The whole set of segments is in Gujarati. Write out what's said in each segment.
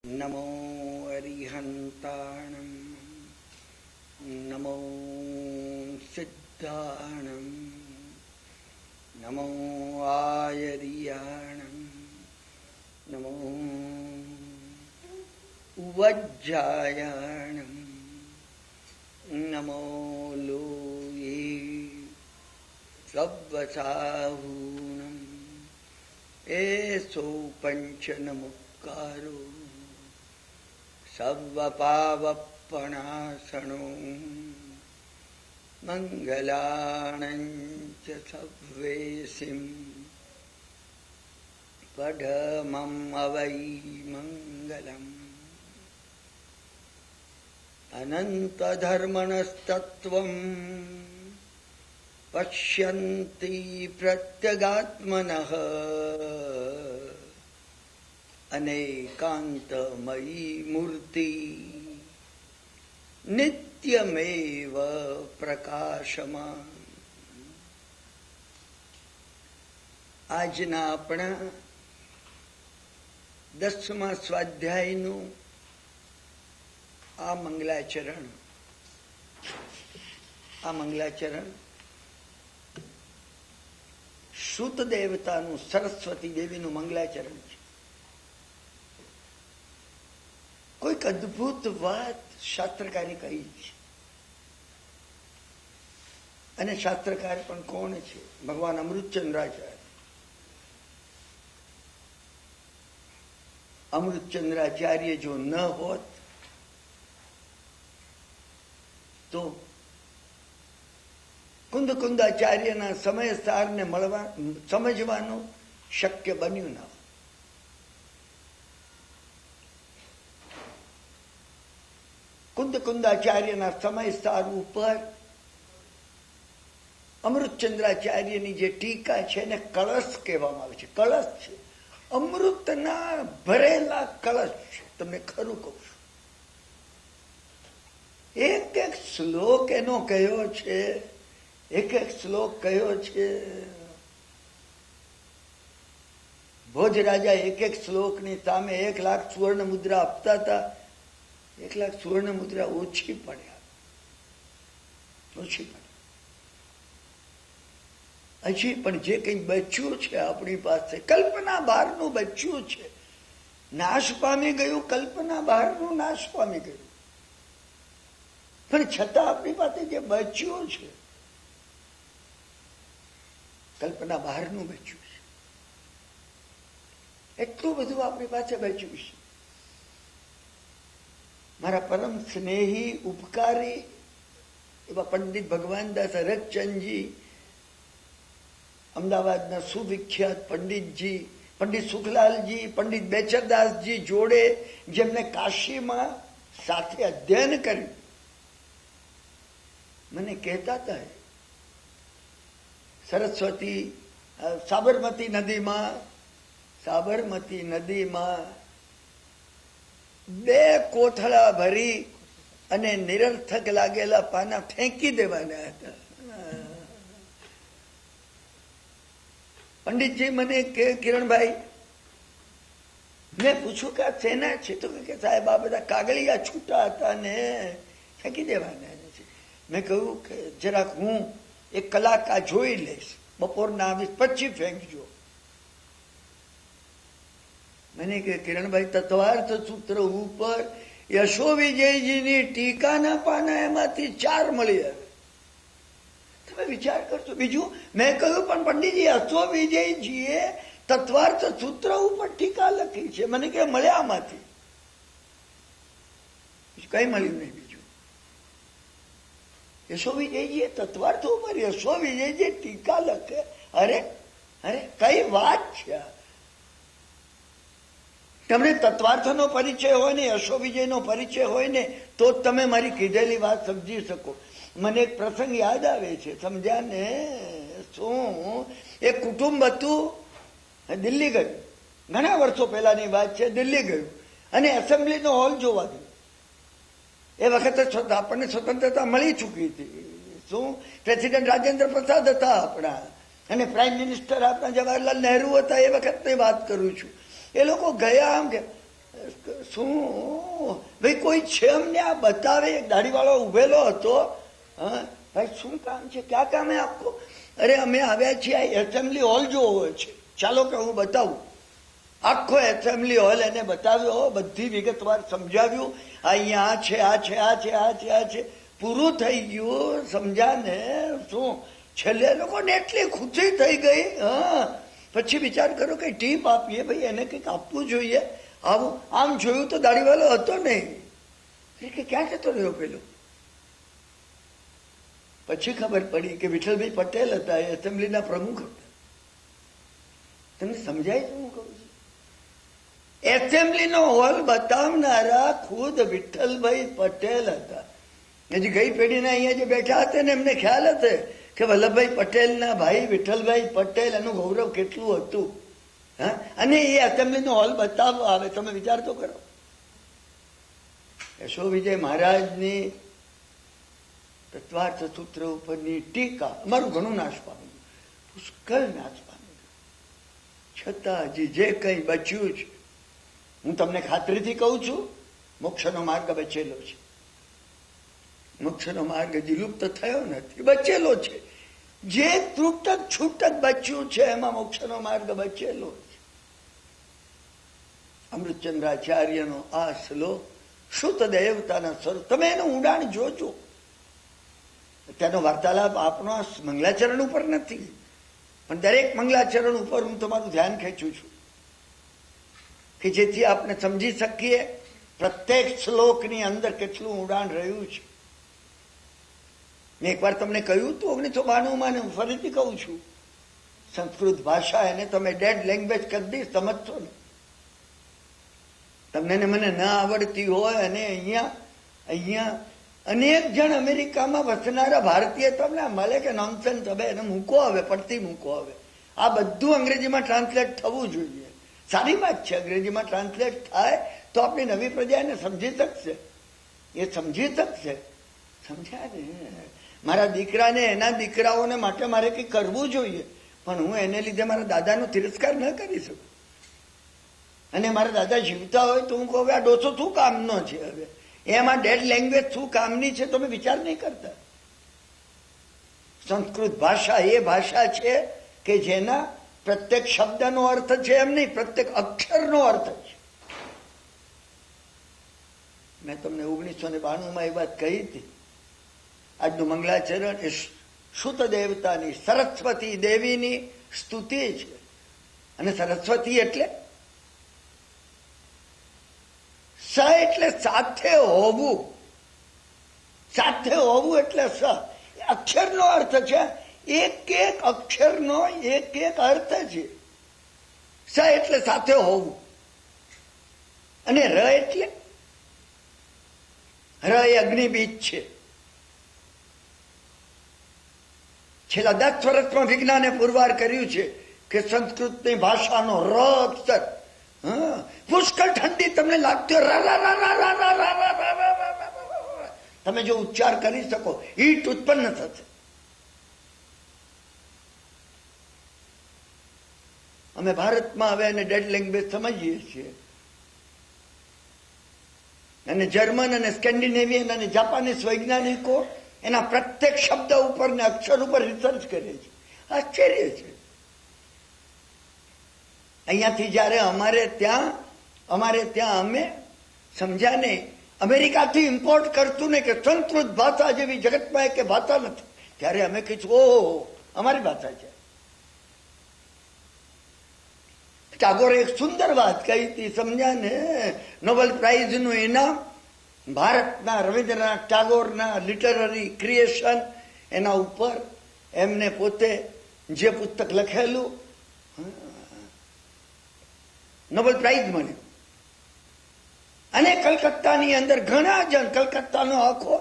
नमो अरिहन्ताणं नमो सिद्धाणं नमो आयर्याणं नमो वज्जायाणं नमो लोये सव्वसाहूणं एसो पंचनमुक्कारो सर्वपावपणासनो मंगलाणं च सव्वेसिं पठमं अवै मंगलम् अनन्तधर्मणस्तत्त्वं पश्यन्ति प्रत्यगात्मनः अनेकांतमयी मूर्ति नित्यमेव प्रकाशमान। આજના આપણા 10મા સ્વાધ્યાયનું આ મંગલાચરણ શુદ્ધ દેવતાનું સરસ્વતી દેવીનું મંગલાચરણ છે. કોઈક અદભુત વાત શાસ્ત્રકારે કહી છે. અને શાસ્ત્રકાર પણ કોણ છે? ભગવાન અમૃતચંદ્રાચાર્ય. અમૃતચંદ્રાચાર્ય જો ન હોત તો કુંદકુંદાચાર્યના સમય સારને સમજવાનું શક્ય બન્યું ન. કુંદકુંદાચાર્યના સમય સાર ઉપર અમૃતચંદ્રાચાર્યની જે ટીકા છે એને કળશ કહેવામાં આવે છે. કળશ છે, અમૃતના ભરેલા કળશ છે. તમને ખરું કહું છું, એક એક શ્લોક એનો કયો છે, એક એક શ્લોક કયો છે. ભોજરાજા એક એક શ્લોકની સામે 1,00,000 સુવર્ણ મુદ્રા આપતા હતા. 1,00,000 સુવર્ણ મુદ્રા ઓછી પડ્યા. હજી પણ જે કંઈ બચ્યું છે આપણી પાસે, કલ્પના બહારનું બચ્યું છે. નાશ પામી ગયું, કલ્પના બહારનું નાશ પામી ગયું. પણ છતાં આપણી પાસે જે બચ્યું છે, કલ્પના બહારનું બચ્યું છે. એટલું બધું આપણી પાસે બચ્યું છે. મારા પરમ સ્નેહી ઉપકારી એવા પંડિત ભગવાનદાસ હરકચંદજી, અમદાવાદના સુવિખ્યાત પંડિતજી, પંડિત સુખલાલજી, પંડિત બેચરદાસજી જોડે જેમને કાશીમાં સાથે અધ્યયન કર્યું, મને કહેતા હતા સરસ્વતી સાબરમતી નદીમાં 2 કોથળા ભરી અને નિરર્થક લાગેલા પાના ફેંકી દેવાના હતા. પંડિતજી મને કે કિરણભાઈ, મેં પૂછ્યું કે આ શેના છે? તો કે સાહેબ આ બધા કાગળિયા છૂટા હતા ને ફેંકી દેવાના છે. મેં કહ્યું કે જરાક હું 1 કલાક આ જોઈ લઈશ, બપોરના આવીશ પછી ફેંકજો. મને કે કિરણભાઈ, તત્વાર્થ સૂત્ર ઉપર યશો વિજયજીની ટીકાના પાના એમાંથી 4 મળી આવે. તમે વિચાર કરજો. બીજું મેં કહ્યું પણ પંડિતજી, યશો વિજયજીએ તત્વાર્થ સૂત્ર ઉપર ટીકા લખી છે. મને કે મળ્યામાંથી કઈ મળ્યું નહીં. બીજું યશો વિજયજીએ તત્વાર્થ ઉપર યશો વિજયજી ટીકા લખે. અરે અરે કઈ વાત છે! તમને તત્વાર્થનો પરિચય હોય ને, યશો વિજયનો પરિચય હોય ને, તો તમે મારી કીધેલી વાત સમજી શકો. મને એક પ્રસંગ યાદ આવે છે. સમજ્યા ને? શું એક કુટુંબ હતું, દિલ્હી ગયું. ઘણા વર્ષો પહેલાની વાત છે. દિલ્હી ગયું અને એસેમ્બલીનો હોલ જોવા ગયું. એ વખતે આપણને સ્વતંત્રતા મળી ચૂકી હતી. શું પ્રેસિડેન્ટ રાજેન્દ્ર પ્રસાદ હતા આપણા, અને પ્રાઇમ મિનિસ્ટર આપણા જવાહરલાલ નહેરુ હતા. એ વખતની વાત કરું છું. એ લોકો ગયા, આમ કે શું ભાઈ કોઈ છે અમને આ બતાવે? એક દાઢીવાળો ઉભેલો હતો. હા ભાઈ શું કામ છે? ક્યાં કામ હે આપકો? અરે અમે આવ્યા છીએ આ એસેમ્બલી હોલ જોવો છે. ચાલો કે હું બતાવું. આખો એસેમ્બલી હોલ એને બતાવ્યો, બધી વિગતવાર સમજાવ્યું. અહીંયા આ છે, આ છે, આ છે, આ છે, આ છે. પૂરું થઈ ગયું. સમજ્યા ને? શું છેલ્લે લોકોને એટલી ખુશી થઈ ગઈ. હા પછી વિચાર કરો કે ટીપ આપીએ ભાઈ, એને કંઈક આપવું જોઈએ. આવું આમ જોયું તો દાઢીવાળો હતો નહીં કે ક્યાં જતો રહ્યો પેલો. પછી ખબર પડી કે વિઠ્ઠલભાઈ પટેલ હતા, એસેમ્બલીના પ્રમુખ હતા. તમને સમજાય છે હું કહું છું? એસેમ્બલીનો હોલ બતાવનારા ખુદ વિઠ્ઠલભાઈ પટેલ હતા. હજી ગઈ પેઢીના અહીંયા જે બેઠા હતા ને એમને ખ્યાલ હશે કે વલ્લભભાઈ પટેલના ભાઈ વિઠ્ઠલભાઈ પટેલ એનું ગૌરવ કેટલું હતું. હા, અને એ એસેમ્બલીનો હોલ બતાવવા આવે. તમે વિચાર તો કરો. યશો વિજય મહારાજની તત્વાર્થ સૂત્ર ઉપરની ટીકા અમારું ઘણું નાશ પામ્યું, પુષ્કળ નાશ પામ્યું. છતાં હજી જે કંઈ બચ્યું છે, હું તમને ખાતરીથી કહું છું, મોક્ષનો માર્ગ બચેલો છે. મોક્ષનો માર્ગ હજી લુપ્ત થયો નથી, બચેલો છે. જે તૂટક છૂટક બચ્યું છે એમાં મોક્ષનો માર્ગ બચેલો છે. અમૃતચંદ્રાચાર્યનો આ શ્લોક શુદ્ધ દેવતાના સ્વરૂપ, તમે એનું ઊંડાણ જોજો. તેનો વાર્તાલાપ આપણો મંગલાચરણ ઉપર નથી, પણ દરેક મંગલાચરણ ઉપર હું તમારું ધ્યાન ખેંચું છું કે જેથી આપણે સમજી શકીએ પ્રત્યેક શ્લોકની અંદર કેટલું ઊંડાણ રહ્યું છે. મેં એકવાર તમને કહ્યું હતું 1992 હું ફરીથી કહું છું, સંસ્કૃત ભાષા એને તમે ડેડ લેંગ્વેજ કરી દી, સમજશો ને. તમને ને મને ન આવડતી હોય અને અહીંયા અનેક જણ અમેરિકામાં વસનારા ભારતીય તમને મળે કે નોનસેન્સ, હવે એને મૂકો, હવે પડતી મૂકો. હવે આ બધું અંગ્રેજીમાં ટ્રાન્સલેટ થવું જોઈએ. સારી વાત છે, અંગ્રેજીમાં ટ્રાન્સલેટ થાય તો આપણી નવી પ્રજા એને સમજી શકશે, એ સમજી શકશે. સમજ્યા ને? મારા દીકરાને એના દીકરાઓને માટે મારે કંઈક કરવું જોઈએ, પણ હું એને લીધે મારા દાદાનો તિરસ્કાર ન કરી શકું. અને મારા દાદા જીવતા હોય તો હું કહું આ ડોસો શું કામનો છે? હવે એમાં ડેડ લેંગ્વેજ શું કામની છે તમે વિચાર નહીં કરતા. સંસ્કૃત ભાષા એ ભાષા છે કે જેના પ્રત્યેક શબ્દનો અર્થ છે એમ નહીં, પ્રત્યેક અક્ષરનો અર્થ છે. મેં તમને 1992 એ વાત કહી હતી. આજનું મંગલાચરણ એ શુદ્ધ દેવતાની સરસ્વતી દેવીની સ્તુતિ છે. અને સરસ્વતી એટલે સ એટલે સાથે હોવું, સાથે હોવું એટલે સ. અક્ષરનો અર્થ છે, એક એક અક્ષરનો એક એક અર્થ છે. સ એટલે સાથે હોવું, અને ર એટલે ર એ અગ્નિબીજ છે. છેલ્લા 10 વર્ષમાં વિજ્ઞાને પુરવાર કર્યું છે કે સંસ્કૃતની ભાષાનો ર અક્ષર પુષ્કળ ઠંડી તમને લાગતી, તમે જો ઉચ્ચાર કરી શકો હીટ ઉત્પન્ન થશે. અમે ભારતમાં હવે એને ડેડ લેંગ્વેજ સમજીએ છીએ, અને જર્મન અને સ્કેન્ડિનેવિયન અને જાપાનીઝ વૈજ્ઞાનિકો એના પ્રત્યેક શબ્દ ઉપર ને અક્ષર ઉપર રિસર્ચ કરે છે. આશ્ચર્ય છે. અહીંયાથી જયારે અમારે ત્યાં અમે સમજ્યા ને, અમેરિકાથી ઇમ્પોર્ટ કરતું ને કે સંસ્કૃત ભાષા જેવી જગતમાં કે ભાષા નથી, ત્યારે અમે કહીશું ઓહો અમારી ભાષા છે. ટાગોરે એક સુંદર વાત કહી હતી, સમજ્યા ને? નોબેલ પ્રાઇઝનું ઇનામ ભારતના રવિન્દ્રનાથ ટાગોરના લિટરરી ક્રિએશન, એના ઉપર એમને પોતે જે પુસ્તક લખેલું નોબેલ પ્રાઇઝ મળ્યું. અને કલકત્તાની અંદર ઘણા જણ, કલકત્તાનો આખો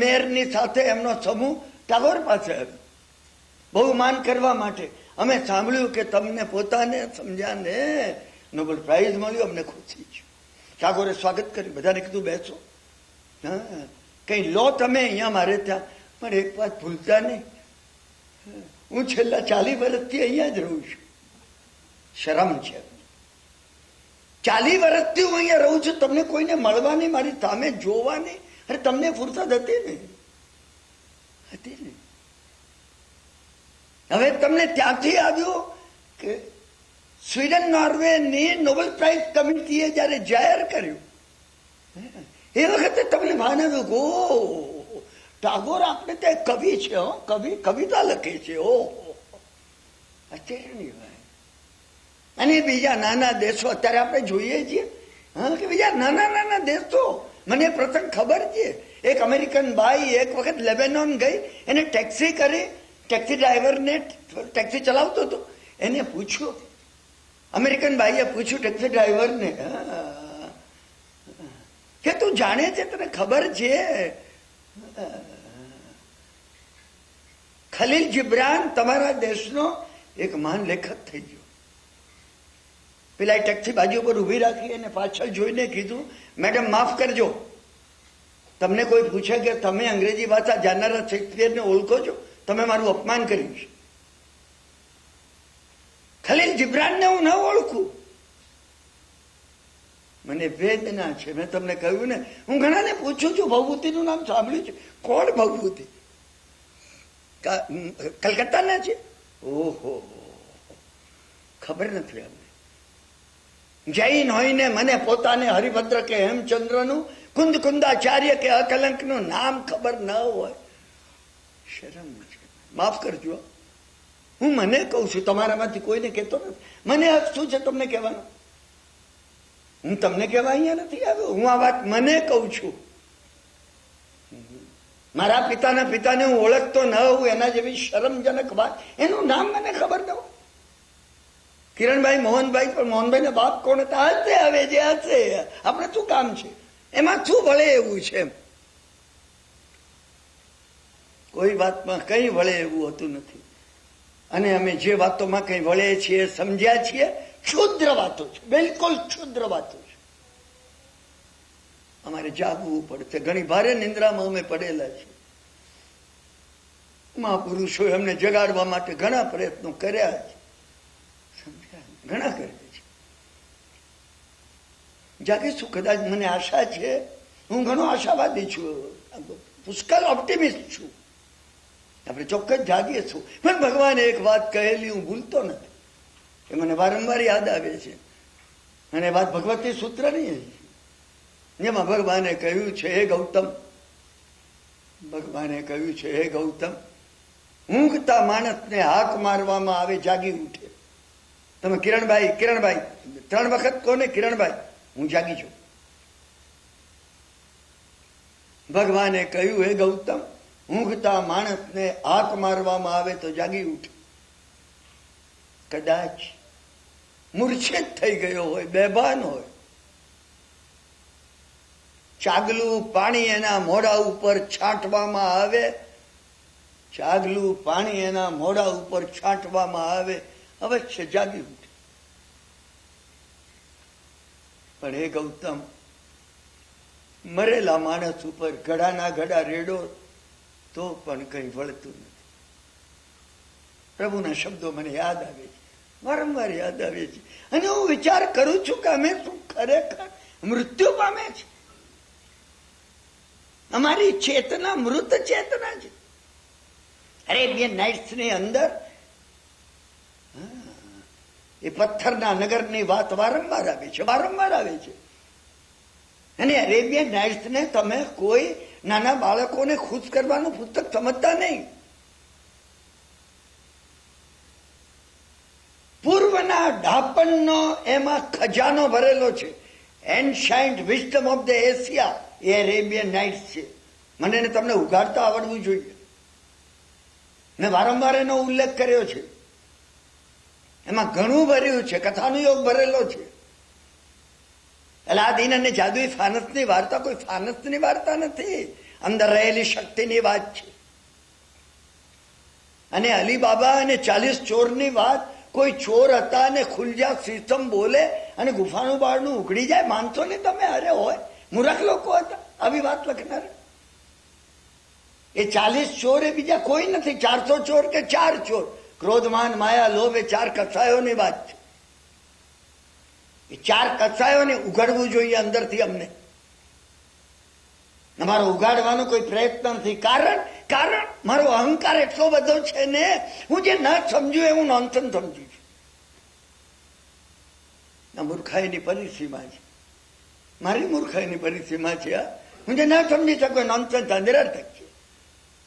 મેયરની સાથે એમનો સમૂહ ટાગોર પાસે આવ્યો બહુમાન કરવા માટે. અમે સાંભળ્યું કે તમને પોતાને સમજ્યા ને નોબેલ પ્રાઇઝ મળ્યું, અમને ખુશી છે. ટાગોરે સ્વાગત કર્યું, બધાને કીધું બેસો, હા કઈ લો તમે અહીંયા મારે ત્યાં, પણ એક વાત ભૂલતા નહીં, હું છેલ્લા 40 વર્ષથી અહીંયા જ રહું છું. શરમ છે. 40 વર્ષથી હું અહીંયા રહું છું, તમને કોઈને મળવાની, મારી સામે જોવાની, અરે તમને ફુરસદ હતી ને? હતી ને? હવે તમને ત્યાંથી આવ્યો કે સ્વીડન નોર્વેની નોબેલ પ્રાઇઝ કમિટીએ જયારે જાહેર કર્યું એ વખતે તમને ભાન આવ્યું કે ટાગોર આપણે ત્યાં કવિ છે, કવિતા લખે છે. આશ્ચર્યની વાત. અને બીજા નાના દેશો અત્યારે આપણે જોઈએ છીએ કે બીજા નાના નાના દેશો, મને પ્રસંગ ખબર છે. એક અમેરિકન બાઈ એક વખત લેબેનોન ગઈ, એને ટેક્સી કરી, ટેક્સી ડ્રાઈવરને, ટેક્સી ચલાવતો હતો, એને પૂછ્યું, અમેરિકન બાઈએ પૂછ્યું ટેક્સી ડ્રાઈવરને કે તું જાણે છે, તને ખબર છે ખલીલ જીબ્રાન તમારા દેશનો એક મહાન લેખક થઈ ગયો. પેલા ટેક્સી બાજુ પર ઉભી રાખી અને પાછળ જોઈને કીધું, મેડમ માફ કરજો, તમને કોઈ પૂછે કે તમે અંગ્રેજી ભાષા જાણનારા શેક્સપિયરને ઓળખો છો? તમે મારું અપમાન કર્યું છે. ખલીલ જીબ્રાનને હું ન ઓળખું, મને વેદના છે. મેં તમને કહ્યું ને, હું ઘણાને પૂછું છું, ભવભૂતિનું નામ સાંભળ્યું છે. કોણ ભવભૂતિ? કલકત્તાના છે? ઓહો, ખબર નથી અમને. જૈન હોઈને મને પોતાને હરિભદ્ર કે હેમચંદ્રનું, કુંદ કુંદાચાર્ય કે અકલંકનું નામ ખબર ન હોય, શરમ છે. માફ કરજો, હું મને કહું છું, તમારામાંથી કોઈને કહેતો નથી. મને હક શું છે તમને કહેવાનું? હું તમને કહેવા અહીંયા નથી આવ્યો. હું આ વાત મને કહું છું. મારા પિતાના પિતાને હું ઓળખતો ન હોઉં એના જેવી શરમજનક વાત, એનું નામ મને ખબર ન હોય. કિરણભાઈ, મોહનભાઈ, પણ મોહનભાઈ ના બાપ કોણ હતા? હશે, હવે જે હશે, આપણે શું કામ છે? એમાં શું વળે એવું છે? કોઈ વાતમાં કઈ વળે એવું હોતું નથી. અને અમે જે વાતોમાં કઈ વળે છીએ, સમજ્યા છીએ, ક્ષુદ્ર વાતો છે, બિલકુલ ક્ષુદ્ર વાતો છે. અમારે જાગવું પડશે. ઘણી ભારે નિંદ્રામાં અમે પડેલા છીએ. મહાપુરુષો એમને જગાડવા માટે ઘણા પ્રયત્નો કર્યા છે, ઘણા કર્યા છે. જાગીશું કદાચ, મને આશા છે. હું ઘણો આશાવાદી છું, પુષ્કળ ઓપ્ટિમિસ્ટ છું. આપણે ચોક્કસ જાગીશું. પણ ભગવાને એક વાત કહેલી હું ભૂલતો નથી, એ મને વારંવાર યાદ આવે છે. અને વાત ભગવતી સૂત્રની, જેમાં ભગવાને કહ્યું છે, હે ગૌતમ, ભગવાને કહ્યું છે, હે ગૌતમ, ઊંઘતા માણસને હાક મારવામાં આવે, જાગી ઉઠે. તમે કિરણભાઈ 3 વખત કોને? કિરણભાઈ, હું જાગી છું. ભગવાને કહ્યું, હે ગૌતમ, ઊંઘતા માણસને હાક મારવામાં આવે તો જાગી ઉઠે. કદાચ મૂર્છિત થઈ ગયો હોય, બેભાન હોય, ચાગલું પાણી એના મોઢા ઉપર છાંટવામાં આવે, ચાગલું પાણી એના મોઢા ઉપર છાંટવામાં આવે, અવશ્ય જાગી ઉઠે. પણ હે ગૌતમ, મરેલા માણસ ઉપર ઘડાના ઘડા રેડો તો પણ કઈ વળતું નથી. પ્રભુના શબ્દો મને યાદ આવે છે, વારંવાર યાદ આવે છે. અને હું વિચાર કરું છું કે અમે શું ખરેખર મૃત્યુ પામે છે? અમારી ચેતના મૃત ચેતના છે. અરેબિયન નાઇટ્સ ની અંદર એ પથ્થરના નગરની વાત વારંવાર આવે છે, વારંવાર આવે છે. અને અરેબિયન નાઇટ્સ ને તમે કોઈ નાના બાળકોને ખુશ કરવાનું પુસ્તક સમજતા નહીં. પૂર્વના ડાપણનો એમાં ખજાનો ભરેલો છે. Ancient wisdom of the Asia એ અરેબિયન નાઇટ્સ છે. મને એને તમને ઉઘાડતા આવડવું જોઈએ. મેં વારંવાર એનો ઉલ્લેખ કર્યો છે. એમાં ઘણું ભર્યું છે, કથાનો યોગ ભરેલો છે. અલાદીન અને જાદુઈ ફાનસની વાર્તા કોઈ ફાનસની વાર્તા નથી, અંદર રહેલી શક્તિની વાત છે. અને અલીબાબા અને 40 ચોરની વાત, કોઈ ચોર હતા અને ખુલજા સિસ્ટમ બોલે અને ગુફાનું બારણું ઉઘડી જાય, માનશો ને તમે? અરે હોય, મૂર્ખ લોકો હતા આવી વાત લખનાર. એ 40 ચોર એ બીજા કોઈ નથી, 400 ચોર કે 4 ચોર. ક્રોધ, માન, માયા, લોભ એ 4 કસાયોની વાત છે. એ 4 કસાયોને ઉઘાડવું જોઈએ અંદરથી. અમને અમારો ઉઘાડવાનો કોઈ પ્રયત્ન નથી. કારણ મારો અહંકાર એટલો બધો છે ને, હું જે ન સમજુ એ હું નોનસેન્સ સમજુ છું. આ મૂર્ખાઈની પરિસીમા છે, મારી મૂર્ખાઈની પરિસીમા છે. હું જે ન સમજી શકું નોનસેન્સ નિરર્થક છે.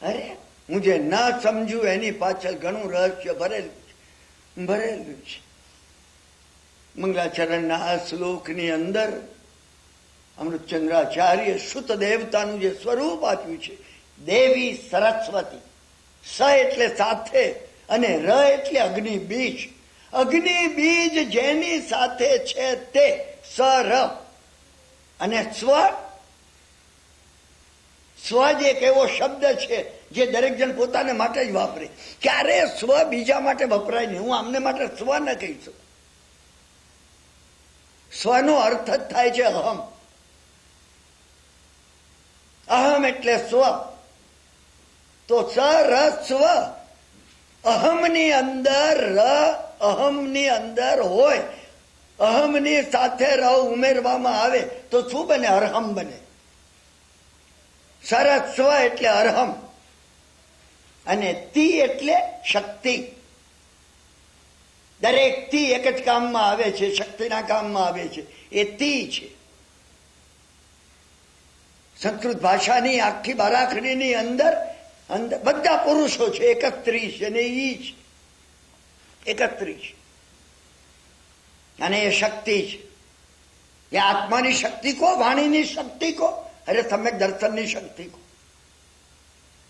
અરે હું જે ન સમજુ એની પાછળ ઘણું રહસ્ય ભરેલું છે. મંગલાચરણના આ શ્લોકની અંદર અમૃતચંદ્રાચાર્ય શુદ્ધ દેવતાનું જે સ્વરૂપ આપ્યું છે, દેવી સરસ્વતી. સ એટલે સાથે અને ર એટલે અગ્નિ બીજ. અગ્નિ બીજ જેની સાથે છે તે સર. અને સ્વ જે એક એવો શબ્દ છે જે દરેક જણ પોતાને માટે જ વાપરે. ક્યારે સ્વ બીજા માટે વપરાય નહીં. હું આમને માટે સ્વ ન કહી શકું. સ્વનો અર્થ જ થાય છે અહમ. અહમ એટલે સ્વ. તો સ ર સ્વ. અહમની અંદર અહમની અંદર હોય, અહમની સાથે ર ઉમેરવામાં આવે તો શું બને? અરહમ બને. સરસ સ્વ એટલે અરહમ અને તી એટલે શક્તિ. દરેક તી એક જ કામમાં આવે છે, શક્તિના કામમાં આવે છે. એ તી છે. સંસ્કૃત ભાષાની આખી બારાખડીની અંદર બધા પુરુષો છે, 31 અને ઈ છે 31. અને એ શક્તિ છે. એ આત્માની શક્તિ કો, વાણીની શક્તિ કો, અરે સમ્યક દર્શનની શક્તિ કો.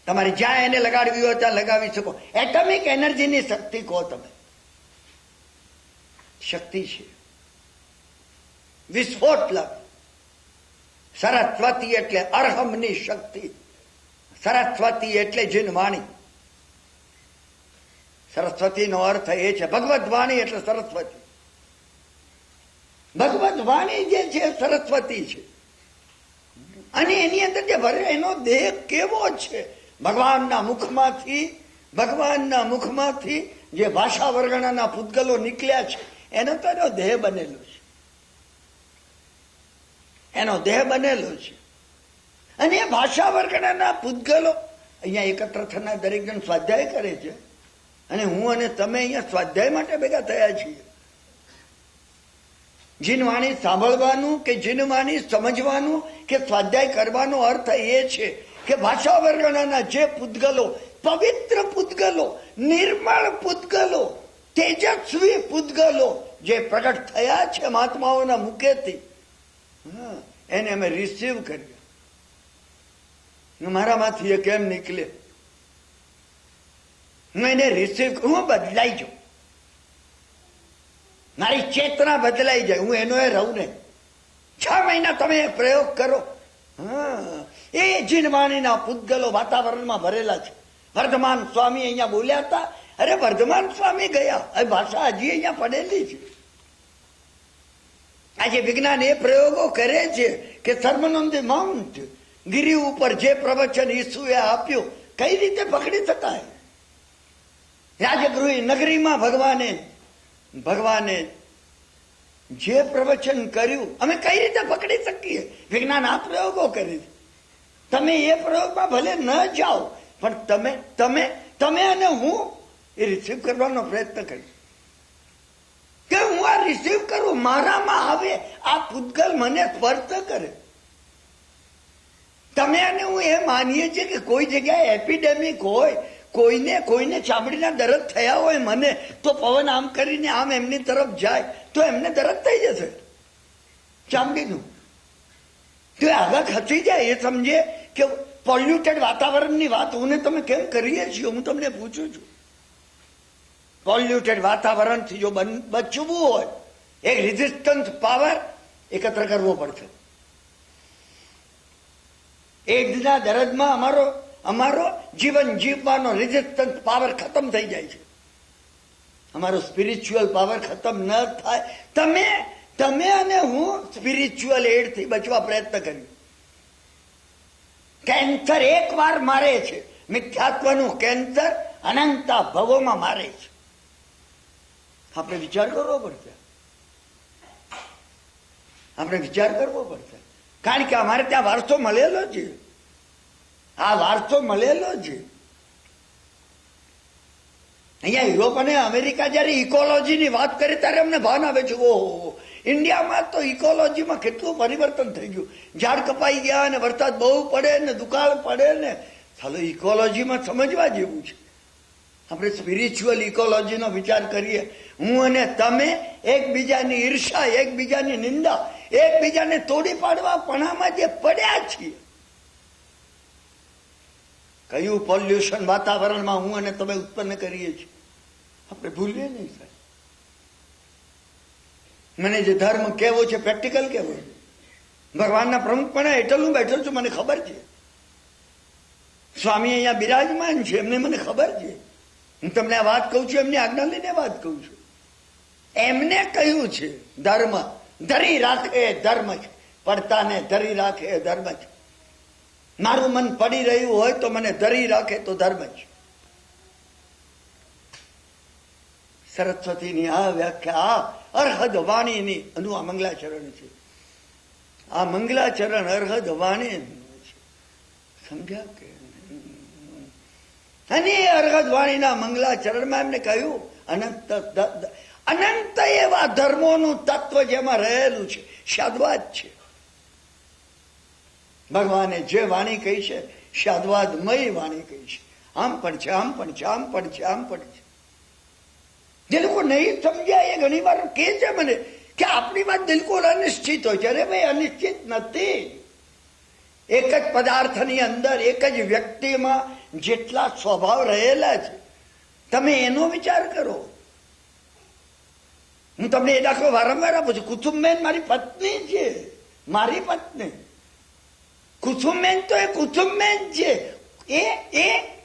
તમારી જ્યાં એને લગાડવી હોય ત્યાં લગાવી શકો. એટમિક એનર્જીની શક્તિ કહો તમે. શક્તિ છે, વિસ્ફોટ લાગે. સરસ્વતી એટલે અરહમની શક્તિ. સરસ્વતી એટલે જીન વાણી. સરસ્વતીનો અર્થ એ છે ભગવદ વાણી એટલે સરસ્વતી. ભગવદ વાણી જે છે સરસ્વતી છે. અને એની અંદર જે ભરે એનો દેહ કેવો છે? ભગવાનના મુખમાંથી જે ભાષા વર્ગણાના પૂતગલો નીકળ્યા છે એનો તો એનો દેહ બનેલો છે. એનો દેહ બનેલો છે. અને એ ભાષા વર્ગણાના પૂતગલો અહીંયા એકત્ર થનાર દરેક જણ સ્વાધ્યાય કરે છે. અને હું અને તમે અહીંયા સ્વાધ્યાય માટે ભેગા થયા છીએ. જીનવાણી સાંભળવાનું કે જીનવાણી સમજવાનું કે સ્વાધ્યાય કરવાનો અર્થ એ છે કે ભાષા વર્ગણાના જે પૂતગલો, પવિત્ર પૂતગલો, નિર્મળ પૂતગલો, તેજસ્વી પૂતગલો જે પ્રગટ થયા છે મહાત્માઓના મુખેથી, એને અમે રિસીવ કર્યા. મારામાંથી એ કેમ નીકળે? હું એને રિસીવ, હું બદલાઈ જાઉં, મારી ચેતના બદલાઈ જાય, હું એનો એ રહું ને. 6 મહિના તમે પ્રયોગ કરો. એ જીનવાણીના પૂતગલો વાતાવરણમાં ભરેલા છે. વર્ધમાન સ્વામી અહીંયા બોલ્યા હતા. અરે વર્ધમાન સ્વામી ગયા, એ ભાષા હજી અહીંયા પડેલી છે. આજે વિજ્ઞાન એ પ્રયોગો કરે છે કે સર્મન ઓન ધી માઉન્ટ, ગિરી ઉપર જે પ્રવચન ઈસુએ આપ્યું કઈ રીતે પકડી શકાય? રાજગૃહી નગરીમાં ભગવાને જે પ્રવચન કર્યું અમે કઈ રીતે પકડી શકીએ? વિજ્ઞાન આ પ્રયોગો કરે છે. તમે એ પ્રયોગમાં ભલે ન જાઓ, પણ તમે અને હું એ રિસીવ કરવાનો પ્રયત્ન કરીશ. કે હું આ રિસીવ કરું, મારામાં આવે, આ પૂતગલ મને સ્પર્શ કરે. તમે અને હું એ માનીએ છીએ કે કોઈ જગ્યાએ એપિડેમિક હોય, કોઈને ચામડીના દર્દ થયા હોય મને, તો પવન આમ કરીને આમ એમની તરફ જાય તો એમને દર્દ થઈ જશે ચામડીનું. તો આગળ ખસી જાય. એ સમજે કે પોલ્યુટેડ વાતાવરણની વાત હું ને તમે કેમ કરીએ છીએ? હું તમને પૂછું છું. પોલ્યુટેડ વાતાવરણથી જો બચવું હોય, એક રેઝિસ્ટન્સ પાવર એકત્ર કરવો પડશે. એડ્સના દર્દમાં અમારો જીવન જીવવાનો રેઝિસ્ટન્સ પાવર ખતમ થઈ જાય છે. અમારો સ્પિરિચ્યુઅલ પાવર ખતમ ન થાય. તમે અને હું સ્પિરિચ્યુઅલ એડથી બચવા પ્રયત્ન કર્યો. કેન્સર એકવાર મારે છે, મિથ્યાત્વનું કેન્સર અનંતા ભવોમાં મારે છે. આપણે વિચાર કરવો પડશે. આપણે વિચાર કરવો પડશે, કારણ કે અમારે ત્યાં વારસો મળેલો છે, આ વારસો મળેલો છે. અહીંયા યુરોપ અને અમેરિકા જયારે ઇકોલોજીની વાત કરે ત્યારે અમને ભાન આવે છે, ઓહો ઇન્ડિયામાં તો ઇકોલોજીમાં કેટલું પરિવર્તન થઈ ગયું. ઝાડ કપાઈ ગયા ને વરસાદ બહુ પડે ને દુકાળ પડે ને, ચાલો ઇકોલોજીમાં સમજવા જેવું છે. આપણે સ્પિરિચ્યુઅલ ઇકોલોજીનો વિચાર કરીએ. હું અને તમે એકબીજાની ઈર્ષા, એકબીજાની નિંદા, એકબીજાને તોડી પાડવા પણામાં જે પડ્યા છીએ, કયું પોલ્યુશન વાતાવરણમાં હું અને તમે ઉત્પન્ન કરીએ છીએ, આપણે ભૂલીએ નહીં સાહેબ. મને જે ધર્મ કેવો છે, પ્રેક્ટિકલ કેવો છે, ભગવાનના પ્રમુખપણે હેઠળ હું બેઠો છું, મને ખબર છે. સ્વામી અહીંયા બિરાજમાન છે, એમને મને ખબર છે. હું તમને આ વાત કહું છું, એમની આજ્ઞા લઈને વાત કહું છું. એમને કહ્યું છે ધર્મ ધરી રાખે એ ધર્મ છે, પડતાને ધરી રાખે એ ધર્મ છે. મારું મન પડી રહ્યું હોય તો મને ધરી રાખે તો ધર્મ છે. સરસ્વતીની આ વ્યાખ્યા અર્હદ વાણીની અનુ આ મંગલાચરણ છે. આ મંગલાચરણ અર્હદ વાણી છે, સમજ્યા કે? અને અર્હદ વાણીના મંગલાચરણમાં એમને કહ્યું અનંત એવા ધર્મોનું તત્વ જેમાં રહેલું છે, શાદ્વાદ છે. ભગવાને જે વાણી કહી છે શાદ્વાદમય વાણી કહી છે. આમ પણ છે, આમ પણ છે, આમ પણ છે, આમ પણ છે. જે લોકો નહીં સમજ્યા એ ઘણી વાર કહે છે મને કે આપણી વાત બિલકુલ અનિશ્ચિત હોય છે. અરે ભાઈ અનિશ્ચિત નથી. એક જ પદાર્થની અંદર, એક જ વ્યક્તિમાં જેટલા સ્વભાવ રહેલા છે, તમે એનો વિચાર કરો. હું તમને એ દાખલો વારંવાર આપું છું. કુસુમબેન મારી પત્ની છે, મારી પત્ની. કુસુમબેન તો એ કુસુમબેન છે,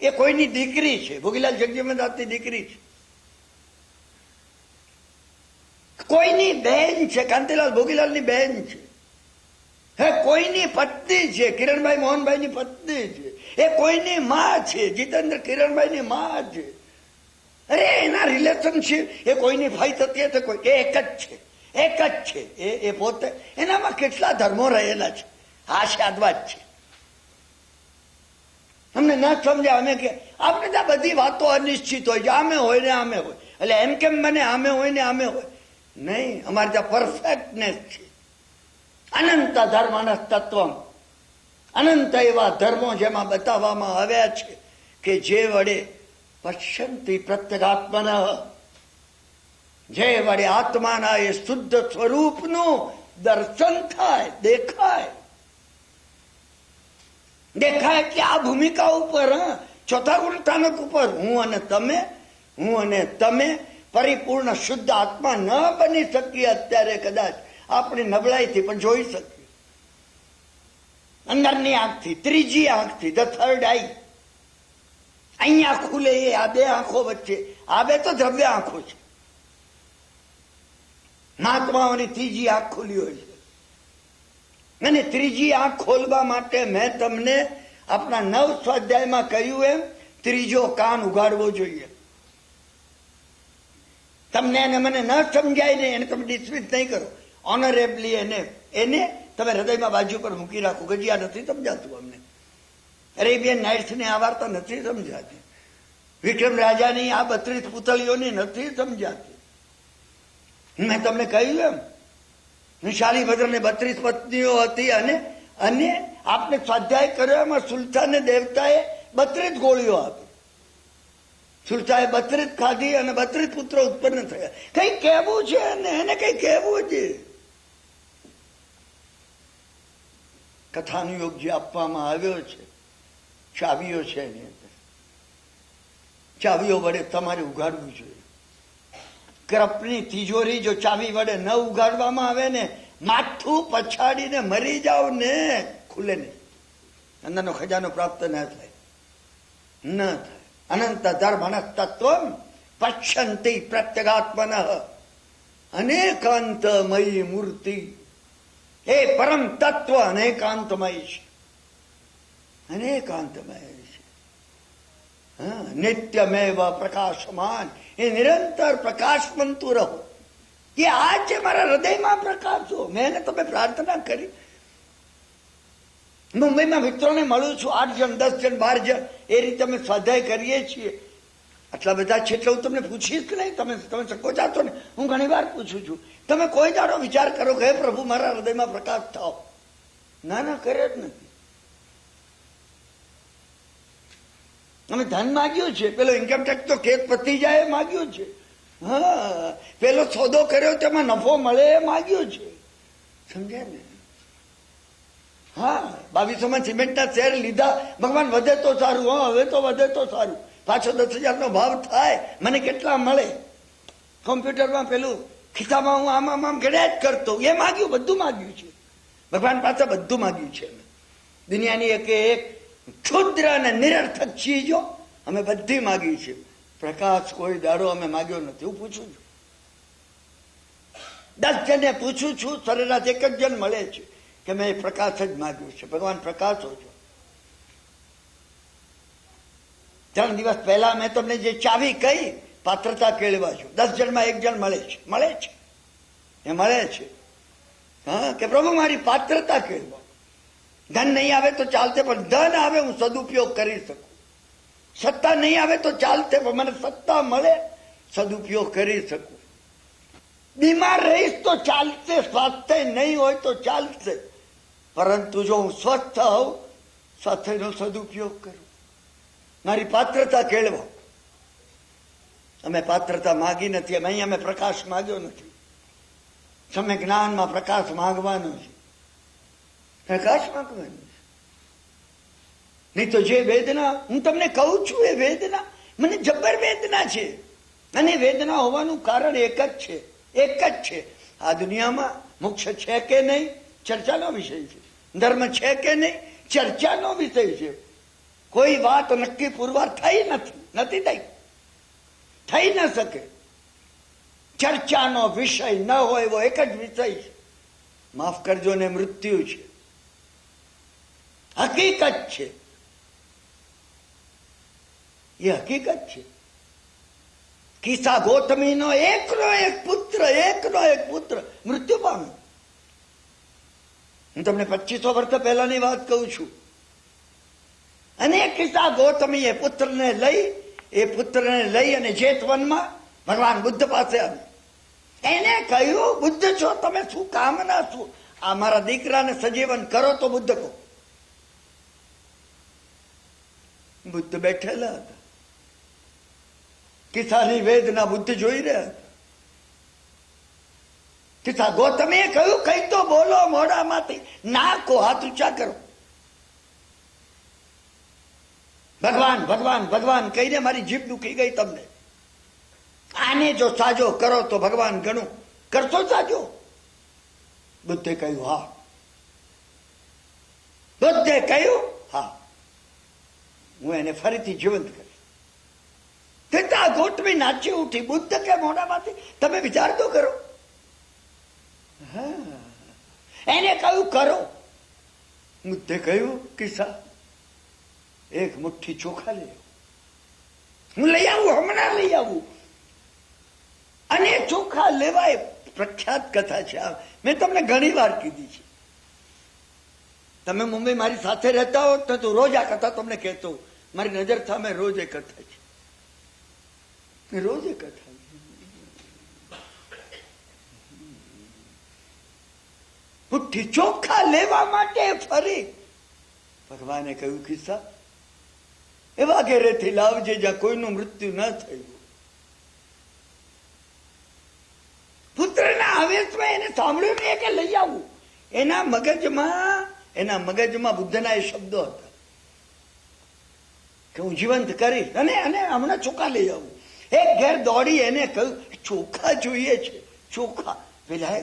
એ કોઈની દીકરી છે, ભોગીલાલ જગજીવનદાસની દીકરી છે. કોઈની બહેન છે, કાંતિલાલ ભોગીલાલની બહેન છે. હે કોઈની પત્ની છે, કિરણભાઈ મોહનભાઈની પત્ની છે. એ કોઈની માં છે, જીતેન્દ્ર કિરણભાઈની માં છે. અરે એના રિલેશનશીપ એ કોઈની ભાઈ થતી હશે, કોઈ એ એક જ છે, એક જ છે. એ પોતે એનામાં કેટલા ધર્મો રહેલા છે. આ શાદ્વાદ છે. અમને ના સમજ્યા અમે કે આપણે ત્યાં બધી વાતો અનિશ્ચિત હોય છે, આમે હોય ને આમે હોય. એટલે એમ કેમ મને આમે હોય ને આમે હોય નહીં. અમારે ત્યાં પરફેક્ટનેસ છે. અનંત ધર્મ તત્વ, અનંત એવા ધર્મો જેમાં બતાવવામાં આવ્યા છે કે જે વડે પશ્યંતિ પ્રત્યેગાત્મન, જે વડે આત્માના એ શુદ્ધ સ્વરૂપનું દર્શન થાય, દેખાય. દેખાય કે આ ભૂમિકા ઉપર, ચોથા ગુણસ્થાનક ઉપર હું અને તમે પરિપૂર્ણ શુદ્ધ આત્મા ન બની શકીએ અત્યારે, કદાચ આપણી નબળાઈથી પણ જોઈ શકીએ. અંદરની આંખથી, ત્રીજી આંખથી, ધ થર્ડ આઈ. અહીંયા ખુલે એ આ બે આંખો વચ્ચે, આ બે તો દ્રવ્ય આંખો છે. મહાત્માઓની ત્રીજી આંખ ખુલી હોય છે. અને ત્રીજી આંખ ખોલવા માટે મેં તમને આપણા 9 સ્વાધ્યાયમાં કહ્યું એમ ત્રીજો કાન ઉગાડવો જોઈએ. તમને એને મને ન સમજાય ને એને તમે ડિસમિસ નહીં કરો. ઓનરેબલી એને તમે હૃદયમાં બાજુ પર મૂકી રાખો કે જી આ નથી સમજાતું અમને. અરેબિયન નાઇટ્સની આ વાર્તા નથી સમજાતી. વિક્રમ રાજાની આ 32 પુતળીઓની નથી સમજાતી. મેં તમને કહ્યું એમ શાલીભદ્રને 32 પત્નીઓ હતી અને આપને સ્વાધ્યાય કર્યો એમાં સુલતાને દેવતાએ 32 ગોળીઓ આપી. સુલતાએ 32 ખાધી અને 32 પુત્રો ઉત્પન્ન થયા. કઈ કહેવું છે એને કઈ કહેવું છે. કથાનો યોગ જે આપવામાં આવ્યો છે, ચાવીઓ છે એની અંદર. ચાવીઓ વડે તમારે ઉગાડવું જોઈએ. કરપની તિજોરી જો ચાવી વડે ન ઉગાડવામાં આવે ને, માથું પછાડીને મરી જાવ ને, ખુલે નહીં. અંદરનો ખજાનો પ્રાપ્ત ન થાય, ન થાય. અનંત ધર્મ તત્વ પશ્યંતિ પ્રત્યેગાત્મન અનેકાંતમયી મૂર્તિ. એ પરમ તત્વ અનેકાંતમય છે, અનેકાંતમય છે. નિત્યમેવ પ્રકાશમાન, એ નિરંતર પ્રકાશવંતું રહો. એ આ છે મારા હૃદયમાં પ્રકાશો. મેં એને તમે પ્રાર્થના કરી. મુંબઈમાં મિત્રોને મળું છું, 8 જણ 10 જણ 12 જણ એ રીતે અમે સ્વાધ્યાય કરીએ છીએ. આટલા બધા છે એટલે હું તમને પૂછીશ કે નહીં, તમે સંકોચાતો ને. હું ઘણી વાર પૂછું છું, તમે કોઈ દાડો વિચાર કરો કે હે પ્રભુ મારા હૃદયમાં પ્રકાશ થાઓ? ના ના, કરે જ નથી. અમે ધન માગ્યું છે, પેલો ઇન્કમટેક્સ તો કેસ પતી જાય એ માગ્યું છે. હા, પેલો સોદો કર્યો તેમાં નફો મળે એ માગ્યું છે. સમજ્યા ને? હા, 2200માં સિમેન્ટના શેર લીધા, ભગવાન વધે તો સારું. હા, હવે તો વધે તો સારું. પાછો 10,000નો ભાવ થાય, મને કેટલા મળે? કોમ્પ્યુટરમાં પેલું ખિસ્સામાં હું આમ ગણ્યા જ કરતો. એ માગ્યું, બધું માગ્યું છે. ભગવાન પાસે બધું માગ્યું છે. દુનિયાની એક ક્ષુદ્ર અને નિરર્થક ચીજો અમે બધી માગી છે. પ્રકાશ કોઈ દાડો અમે માગ્યો નથી. હું પૂછું છું, 10 જણને પૂછું છું, સરેરાશ 1 જ જણ મળે છે કે મેં પ્રકાશ જ માગ્યું છે. ભગવાન પ્રકાશ છો. 3 દિવસ પહેલા મેં તમને જે ચાવી કહી, પાત્રતા કેળવા છો. 10 જણમાં 1 જણ મળે છે. એ મળે છે. હા, કે પ્રભુ મારી પાત્રતા કેળવા. ધન નહીં આવે તો ચાલતે, પણ ધન આવે હું સદુપયોગ કરી શકું. સત્તા નહીં આવે તો ચાલતે, પણ મને સત્તા મળે સદુપયોગ કરી શકું. બીમાર રહીશ તો ચાલશે, સ્વાસ્થ્ય નહીં હોય તો ચાલશે, પરંતુ જો હું સ્વસ્થ હોઉં, સ્વાસ્થ્યનો સદુપયોગ કરું. મારી પાત્રતા કેળવો. અમે પાત્રતા માગી નથી. અહીં અમે પ્રકાશ માગ્યો નથી. તમે જ્ઞાનમાં પ્રકાશ માંગવાનો છે. પ્રકાશ માંગવાનો છે. નહીં તો જે વેદના હું તમને કહું છું, એ વેદના મને જબર વેદના છે. અને વેદના હોવાનું કારણ એક જ છે. આ દુનિયામાં મોક્ષ છે કે નહીં, ચર્ચાનો વિષય છે. ધર્મ છે કે નહીં, ચર્ચાનો વિષય છે. કોઈ વાત નક્કી પુરવાર થઈ નથી થઈ ન શકે. ચર્ચાનો વિષય ન હોય એવો એક જ વિષય છે. માફ કરજો ને, મૃત્યુ છે. હકીકત છે. એ હકીકત છે. કિસ્સા ગૌતમીનો એકનો એક પુત્ર મૃત્યુ પામ્યો. હું તમને 2500 વર્ષ પહેલાની વાત કહું છું. અને કિસ્સા ગૌતમી એ પુત્રને લઈ અને જેતવનમાં ભગવાન બુદ્ધ પાસે આવ્યા. એને કહ્યું, બુદ્ધ છો તમે, શું કામના શું? આ મારા દીકરાને સજીવન કરો તો બુદ્ધ કહો. બુદ્ધ બેઠેલા હતા. કિસ્સાની વેદના બુદ્ધ જોઈ રહ્યા હતા. કિસ્સા ગૌતમીએ કહ્યું, કઈ તો બોલો મોઢામાંથી, ના કહો, હાથ ઊંચા કરો. ભગવાન ભગવાન ભગવાન કહીને મારી જીભ દુખી ગઈ. તમને આને જો સાજો કરો તો ભગવાન ગણું. કરશો સાજો? બુદ્ધે કહ્યું હા. હા, હું એને ફરીથી જીવંત કરીશ. પિતા ગૌતમી નાચી ઉઠી. બુદ્ધ કે મોઢામાંથી, તમે વિચાર તો કરો. હા, એને કહ્યું કરો. બુદ્ધે કહ્યું, કિસ્સા 1 મુઠ્ઠી ચોખા લઈ આવું. હું લઈ આવું, હમણાં લઈ આવું. અને ચોખા લેવાય. પ્રખ્યાત કથા છે. મેં તમને ઘણી વાર કીધી છે. તમે મુંબઈ મારી સાથે રહેતા હો તો રોજ આ કથા તમને કહેતો. મારી નજર સામે રોજ એ કથા છે. મુઠ્ઠી ચોખા લેવા માટે ફરી. ભગવાને કહ્યું, કિસ્સા એવા ઘેરેથી લાવજે જ્યાં કોઈનું મૃત્યુ ન થયું. પુત્રના આવેશમાં એને સાંભળ્યું નહીં કે લઈ આવું. એના મગજમાં બુદ્ધના એ શબ્દો હતા કે હું જીવંત કરીશ અને હમણાં ચોખા લઈ આવું. એક ઘેર દોડી એને કહ્યું, ચોખા જોઈએ છે, ચોખા.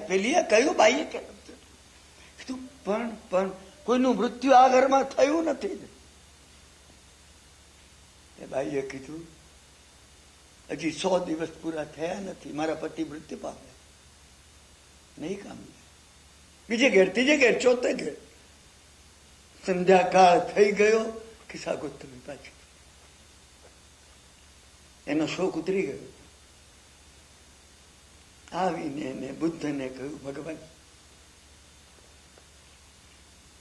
પેલીએ કહ્યું, બાઈએ કીધું, પણ કોઈનું મૃત્યુ આ ઘરમાં થયું નથી. એ બાઈએ કીધું, હજી 100 દિવસ પૂરા થયા નથી, મારા પતિ મૃત્યુ પામે, નહીં કામ. બીજે ઘેર, ત્રીજે ઘેર, ચોથે ઘેર. સંધ્યાકાળ થઈ ગયો. કિસ્સા ગૌતમી પાછી, એનો શોક ઉતરી ગયો. આવીને એને બુદ્ધને કહ્યું, ભગવાન,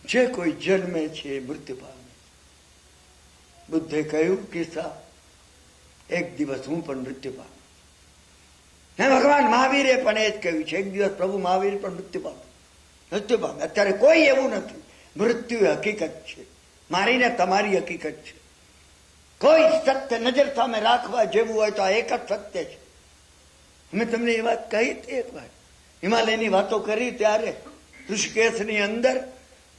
જે કોઈ જન્મે છે મૃત્યુ પામે. બુદ્ધે કહ્યું, કિસ્સા એક દિવસ હું પણ મૃત્યુ પામે. હે ભગવાન મહાવીરે પણ એ જ કહ્યું છે, એક દિવસ પ્રભુ મહાવીર પણ મૃત્યુ પામે. મૃત્યુ પામે. અત્યારે કોઈ એવું નથી. મૃત્યુ હકીકત છે, મારીને તમારી હકીકત છે. કોઈ સત્ય નજર સામે રાખવા જેવું હોય તો આ એક જ સત્ય છે. મેં તમને એ વાત કહી હતી એક વાર, હિમાલયની વાતો કરી ત્યારે ઋષિકેશની અંદર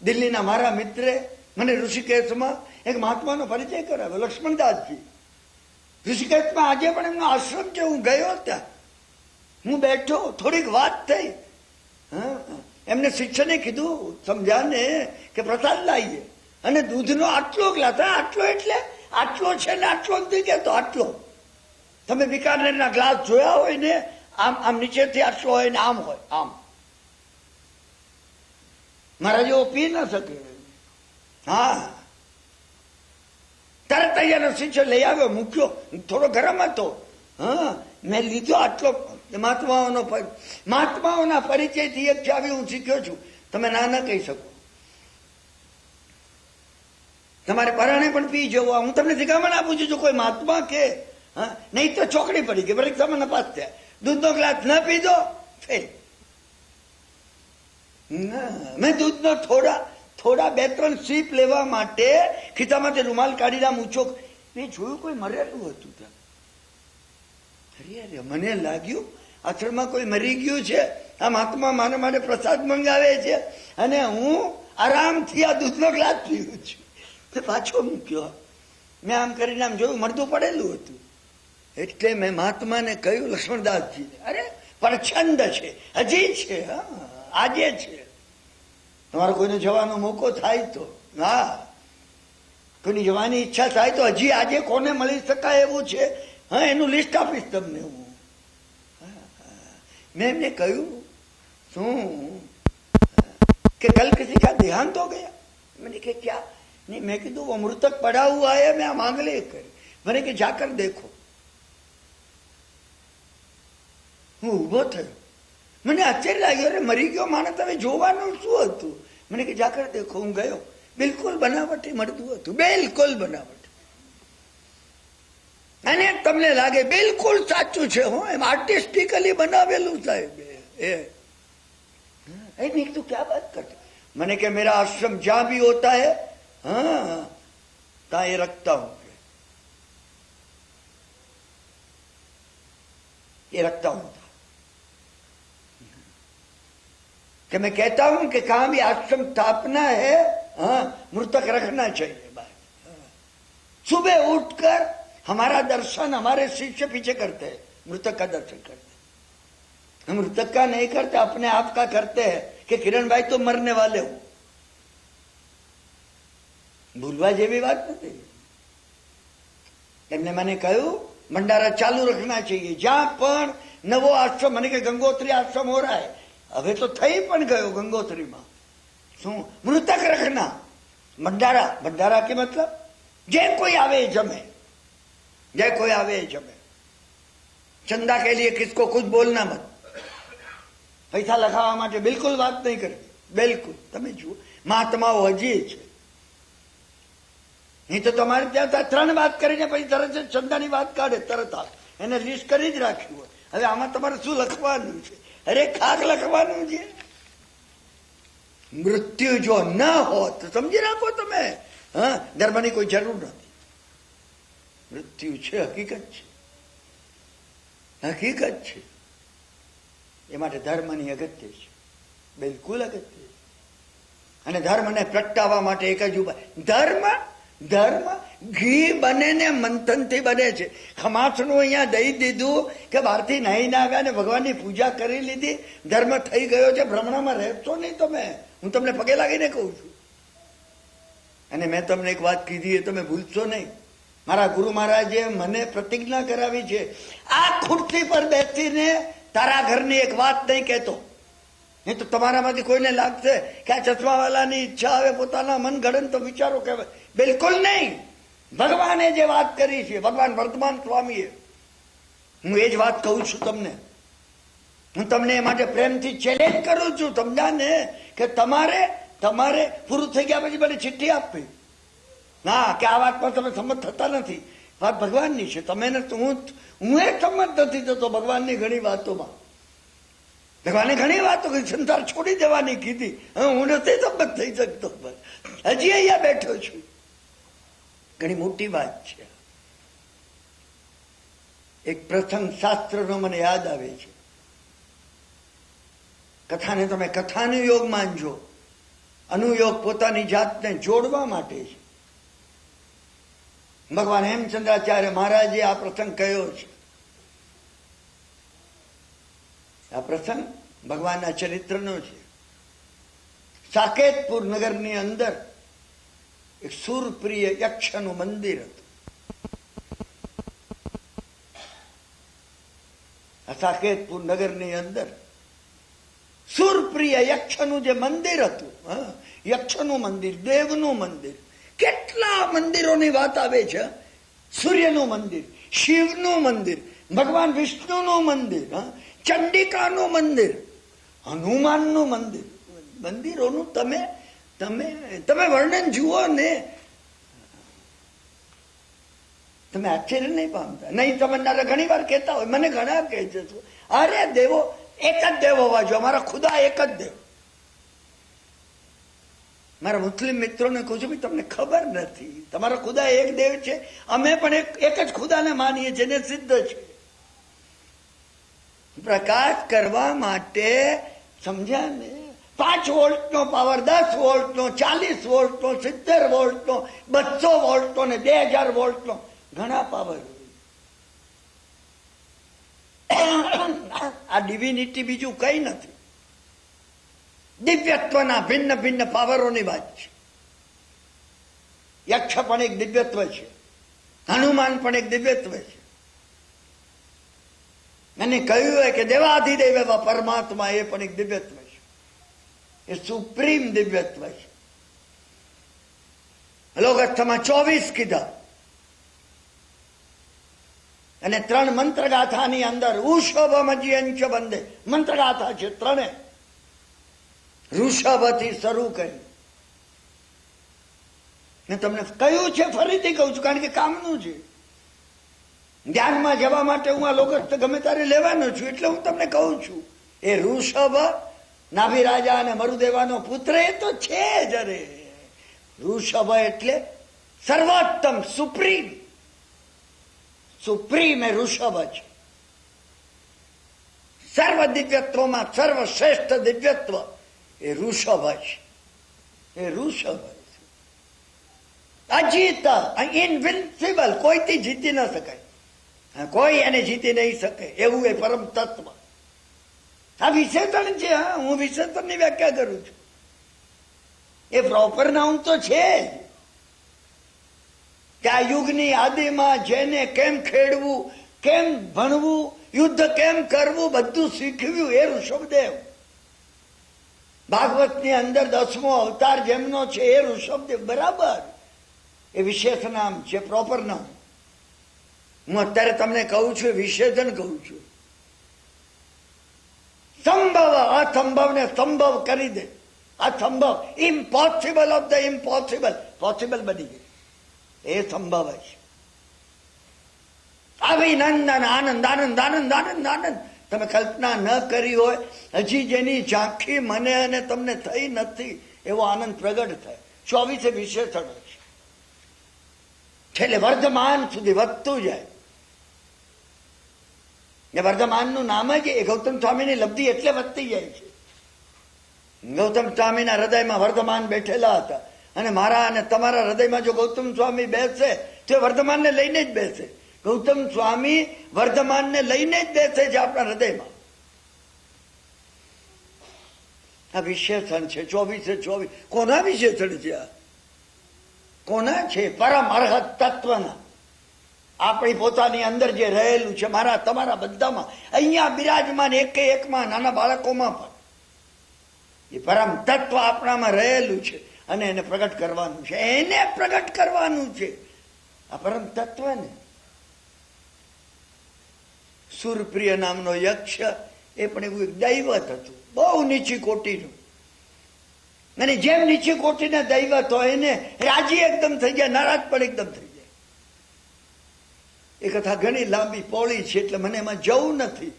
દિલ્હીના મારા મિત્રે મને ઋષિકેશમાં એક મહાત્માનો પરિચય કરાવ્યો, લક્ષ્મણદાસજી. ઋષિકેશમાં આજે પણ એમનો આશ્રમ છે. હું ગયો ત્યાં, હું બેઠો, થોડીક વાત થઈ. એમને શિષ્યને કીધું, સમજ્યા ને, કે પ્રસાદ લાવીએ, અને દૂધનો આટલો ગ્લાસ. આટલો એટલે આટલો છે ને, આટલો નથી કહેતો, આટલો. તમે બિકાનેરના ગ્લાસ જોયા હોય ને, આમ આમ નીચેથી આટલો હોય ને આમ હોય, આમ. મારા જેવો પી ના શકે. હા, તરત અહીંયાનો શિષ્ય લઈ આવ્યો, મૂક્યો. થોડો ગરમ હતો. હા, મેં લીધો આટલો. મહાત્માઓના પરિચયથી એક ચાવી હું શીખ્યો છું, તમે ના ના કહી શકો. તમારે પરાણે પણ પી જવું. હું તમને શીખામણ આપું છું, જો કોઈ મહાત્મા કે નહીં તો ચોકડી પડી ગઈ, પરીક્ષામાં નપાસ થયા. દૂધનો ગ્લાસ ન પીધો, ફેલ. મેં દૂધનો થોડા 2-3 સીપ લેવા માટે ખિસ્સામાંથી રૂમાલ કાઢી આમ ઊંચો. મેં જોયું કોઈ મરેલું હતું ત્યાં. અરે મને લાગ્યું આશ્રમમાં કોઈ મરી ગયું છે. આ મહાત્મા મારા માટે પ્રસાદ મંગાવે છે અને હું આરામથી આ દૂધનો ગ્લાસ પીવું છું. પાછો મૂક્યો. મેં આમ કરીને આમ જોયું, મળતું પડેલું હતું. એટલે મેં મહાત્માને કહ્યું, લક્ષ્મણદાસજીને, અરે પ્રચંડ છે, હજી છે. હા, આજે છે. તમારો કોઈને જવાનો મોકો થાય તો, હા, કોઈની જવાની ઈચ્છા થાય તો હજી આજે કોને મળી શકાય એવું છે, હા, એનું લિસ્ટ આપીશ તમને હું. મેં એમને કહ્યું, શું કે કલ કિસી કા દેહાંત હો ગયા? मैंने कहा क्या? नहीं, मैं कीधु वो मृतक पड़ा हुआ है, मैं मांगले करी. मैंने कि जाकर देखो. હું ઉભો થયો. મને આશ્ચર્ય લાગ્યો, અરે મરી ગયો માણસ, હવે જોવાનું શું હતું? મને કે જાકર દેખો. હું ગયો, બિલકુલ બનાવટી મળતું હતું, બિલકુલ બનાવટી. અને તમને લાગે બિલકુલ સાચું છે, હો, એમ આર્ટિસ્ટિકલી બનાવેલું સાહેબ. नहीं तो क्या बात करते? मैंने कहा मेरा आश्रम जहां भी होता है, हाँ, ता ये रखता हूं, ये रखता हूं था कि मैं कहता हूं कि कहां भी आश्रम स्थापना है, हाँ, मृतक रखना चाहिए. बात सुबह उठकर हमारा दर्शन हमारे शिष्य पीछे करते हैं, मृतक का दर्शन करते हैं. हम मृतक का नहीं करते, अपने आप का करते हैं कि किरण भाई तो मरने वाले हो. ભૂલવા જેવી વાત નથી. એમને મને કહ્યું ભંડારા ચાલુ રખના चाहिए. જ્યાં પણ નવો આશ્રમ, મને કે ગંગોત્રી આશ્રમ હો રહા હૈ, હવે તો થઈ પણ ગયો ગંગોત્રીમાં. શું મૃતક રખના ભંડારા? ભંડારા કે મતલબ જે કોઈ આવે જમે, જે કોઈ આવે જમે. ચંદા કે લીએ કિસકો કુછ બોલના મત. પૈસા લખાવવા માટે બિલકુલ વાત નહીં કરવી, બિલકુલ. તમે જુઓ, મહાત્માઓ હજી છે. નહીં તો તમારે ત્યાં 3 વાત કરીને પછી તરત ચંદાની વાત કાઢે, તરત એને લિસ્ટ કરી જ રાખ્યું હોય. હવે આમાં તમારે શું લખવાનું છે? અરે ખાક લખવાનું છે. મૃત્યુ જો ન હોત, સમજી રાખો તમે, હા, ધર્મની કોઈ જરૂર નથી. મૃત્યુ છે, હકીકત છે, હકીકત છે. એ માટે ધર્મની અગત્ય છે, બિલકુલ અગત્ય છે. અને ધર્મને પ્રગટાવવા માટે એક જ ઉપાય. ધર્મ ઘી બને ને મંથનથી બને છે. ખમાસનું અહીંયા દઈ દીધું કે બહારથી નાહીને આવ્યા ને ભગવાનની પૂજા કરી લીધી, ધર્મ થઈ ગયો છે. ભ્રમણામાં રહેશો નહીં તમે. હું તમને પગે લાગીને કહું છું. અને મેં તમને એક વાત કીધી, એ તમે ભૂલશો નહીં. મારા ગુરુ મહારાજે મને પ્રતિજ્ઞા કરાવી છે, આ ખુરશી પર બેસીને તારા ઘરની એક વાત નહીં કહેતો. નહીં તો તમારામાંથી કોઈને લાગશે કે આ ચશ્માવાલાની ઈચ્છા આવે પોતાના મન ઘડન તો વિચારો કે બિલકુલ નહીં. ભગવાને જે વાત કરી છે, ભગવાન વર્તમાન સ્વામીએ, હું એ જ વાત કહું છું તમને. હું તમને એ માટે પ્રેમથી ચેલેન્જ કરું છું, સમજા ને, કે તમારે પૂરું થઈ ગયા પછી મને ચિઠ્ઠી આપવી. ના, કે આ વાતમાં તમે સંમત થતા નથી, વાત ભગવાનની છે. તમે હું એ સંમત નથી થતો ભગવાનની ઘણી વાતોમાં. ભગવાને ઘણી વાતો કીધી, સંસાર છોડી દેવાની કીધી. હું નથી સંમત થઈ શકતો, હજી અહીંયા બેઠો છું. ઘણી મોટી વાત છે. એક પ્રસંગ શાસ્ત્રનો મને યાદ આવે છે. કથાને તમે કથાનુયોગ માનજો, અનુયોગ પોતાની જાતને જોડવા માટે છે. ભગવાન હેમચંદ્રાચાર્ય મહારાજે આ પ્રસંગ કહ્યો છે. આ પ્રસંગ ભગવાનના ચરિત્રનો છે. સાકેતપુર નગરની અંદર એક સુરપ્રિય યક્ષનું મંદિર હતું. આ સાકેતપુર નગરની અંદર સુરપ્રિય યક્ષનું જે મંદિર હતું, યક્ષનું મંદિર, દેવનું મંદિર, કેટલા મંદિરોની વાત આવે છે. સૂર્યનું મંદિર, શિવનું મંદિર, ભગવાન વિષ્ણુનું મંદિર, ચંડિકાનું મંદિર, હનુમાનનું મંદિર. મંદિરોનું તમે વર્ણન જુઓ ને, તમે આશ્ચર્ય નહીં પામતા. નહીં સમજનારા ઘણી વાર કહેતા હોય, મને ઘણા કહે છે, અરે દેવો એક જ દેવ હોવા જોઈએ, અમારા ખુદા એક જ દેવ. મારા મુસ્લિમ મિત્રોને કહું છું, તમને ખબર નથી, તમારા ખુદા એક દેવ છે, અમે પણ એક જ ખુદાને માનીએ છીએ, ને સિદ્ધ છે. પ્રકાશ કરવા માટે, સમજ્યા ને, 5 વોલ્ટનો પાવર, 10 વોલ્ટનો, 40 વોલ્ટનો, 70 વોલ્ટનો, 200 વોલ્ટનો ને 2000 વોલ્ટનો, ઘણા પાવર. આ ડિવિનિટી બીજું કઈ નથી. દિવ્યત્વના ભિન્ન ભિન્ન પાવરોની વાત છે. યક્ષ પણ એક દિવ્યત્વ છે, હનુમાન પણ એક દિવ્યત્વ છે. અને કહ્યું હોય કે દેવાધિદેવ એવા પરમાત્મા એ પણ એક દિવ્યત્વ છે. એ સુપ્રીમ દિવ્યત્વ છે. લોકસ્થમાં 24 કીધા અને 3 મંત્રગાથાની અંદર ઋષભમજ્યંચ બંદે મંત્રગાથા છે, 3. ઋષભથી શરૂ કરી. મેં તમને કહ્યું છે, ફરીથી કહું છું, કારણ કે કામનું છે. ધ્યાનમાં જવા માટે હું આ લોકસ્થ ગમે ત્યારે લેવાનો છું, એટલે હું તમને કહું છું. એ ઋષભ નાભિરાજા અને મરુદેવાનો પુત્ર એ તો છે જ. અરે ઋષભ એટલે સર્વોત્તમ, સુપ્રીમ એ ઋષભ છે. સર્વ દિવ્યત્વમાં સર્વશ્રેષ્ઠ દિવ્યત્વ એ ઋષભ છે. એ ઋષભ છે અજીત, ઇનવિન્સિબલ, કોઈથી જીતી ન શકાય, કોઈ એને જીતી નહીં શકે એવું એ પરમ તત્વ. આ વિશેષણ છે. હું વિશેષણની વ્યાખ્યા કરું છું. એ પ્રોપર નાઉન તો છે જ. કે આ યુગની આદિમાં જેને કેમ ખેડવું, કેમ ભણવું, યુદ્ધ કેમ કરવું, બધું શીખવ્યું એ ઋષભદેવ. ભાગવતની અંદર 10મો અવતાર જેમનો છે એ ઋષભદેવ. બરાબર, એ વિશેષ નામ છે, પ્રોપર નામ. હું અત્યારે તમને કહું છું, વિશેષણ કહું છું. સંભવ, અસંભવને સંભવ કરી દે. અસંભવ, impossible of the impossible possible બની ગઈ. એ સંભવ છે. અભિનંદન, આનંદ, આનંદ, આનંદ, આનંદ, આનંદ. તમે કલ્પના ન કરી હોય, હજી જેની ઝાંખી મને અને તમને થઈ નથી એવો આનંદ પ્રગટ થાય. 24 વિશેષણો છે. છેલ્લે વર્ધમાન સુધી વધતું જાય. એ વર્ધમાનનું નામ જ એ ગૌતમ સ્વામીની લબ્ધિ એટલે વધતી જાય છે. ગૌતમ સ્વામીના હૃદયમાં વર્ધમાન બેઠેલા હતા, અને મારા અને તમારા હૃદયમાં જો ગૌતમ સ્વામી બેસે તો વર્ધમાનને લઈને જ બેસે. ગૌતમ સ્વામી વર્ધમાનને લઈને જ બેસે છે આપણા હૃદયમાં. આ વિશેષણ છે. 24 કોના વિશેષણ છે? કોના છે? પરમ અર્હત તત્વના. આપણી પોતાની અંદર જે રહેલું છે, મારા તમારા બધામાં, અહીંયા બિરાજમાન એકમાં, નાના બાળકોમાં પણ એ પરમ તત્વ આપણામાં રહેલું છે, અને એને પ્રગટ કરવાનું છે. એને પ્રગટ કરવાનું છે આ પરમ તત્વને. સુરપ્રિય નામનો યક્ષ એ પણ એવું એક દૈવત હતું, બહુ નીચી કોટીનું. અને જેમ નીચી કોટીના દૈવત હોય ને, રાજી એકદમ થઈ જાય, નારાજ પણ એકદમ થઈ જાય. એ કથા ઘણી લાંબી પોળી છે એટલે મને એમાં જવું નથી.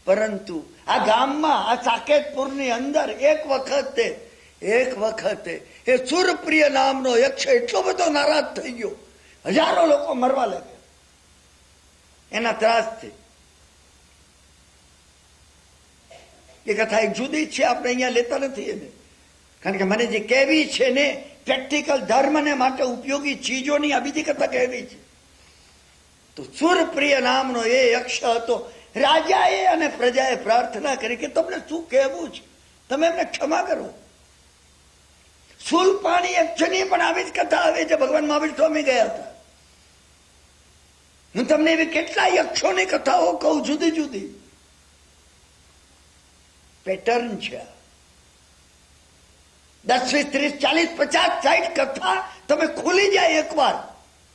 પરંતુ આ ગામમાં, આ સાકેતપુરની અંદર એક વખતે એ સુરપ્રિય નામનો યક્ષ એટલો બધો નારાજ થઈ ગયો, હજારો લોકો મરવા લાગ્યા એના ત્રાસથી. એ કથા એક જુદી છે, આપણે અહીંયા લેતા નથી એને, કારણ કે મને જે કહેવી છે ને, પ્રેક્ટિકલ ધર્મને માટે ઉપયોગી ચીજોની આ બીજી કથા કહેવી છે. તો સુરપ્રિય નામનો એ યક્ષ હતો. રાજાએ અને પ્રજાએ પ્રાર્થના કરી કે તમને શું કહેવું છે, તમે એમને ક્ષમા કરો. શૂલપાણી યક્ષની પણ આવી જ કથા આવે છે, ભગવાન મહાવીર સ્વામી ગયા હતા. હું તમને એવી કેટલા યક્ષોની કથાઓ કહું, જુદી જુદી પેટર્ન છે. 10, 20, 30, 40, 50, 60 કથા તમે ખુલી જાય એકવાર.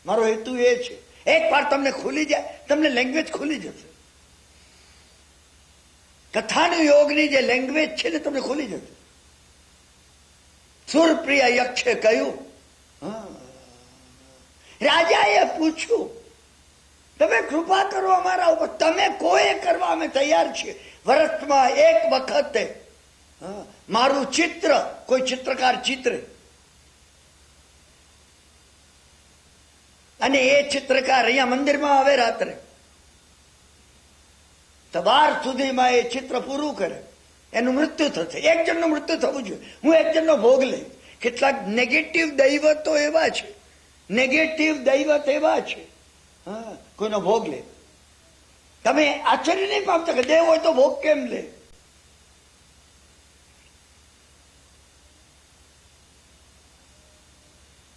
મારો હેતુ એ છે, એકવાર તમને ખુલી જાય, તમને લેંગ્વેજ ખુલી જશે. કથાનું યોગની જે લેંગ્વેજ છે ને, તમને ખુલી જશે. સુરપ્રિય યક્ષે કહ્યું, રાજાએ પૂછ્યું, તમે કૃપા કરો અમારા ઉપર, તમે કોઈ કરવા અમે તૈયાર છીએ. વર્ષમાં એક વખતે મારું ચિત્ર કોઈ ચિત્રકાર ચિત્રે, અને એ ચિત્રકાર અહીંયા મંદિરમાં આવે રાત્રે, સવાર સુધીમાં એ ચિત્ર પૂરું કરે, એનું મૃત્યુ થશે. એક જણનું મૃત્યુ થવું જોઈએ, હું એક જણનો ભોગ લઈ. કેટલાક નેગેટિવ દૈવતો એવા છે, કોઈનો ભોગ લે. તમે આશ્ચર્ય નહીં પામતા કે દેવ હોય તો ભોગ કેમ લે?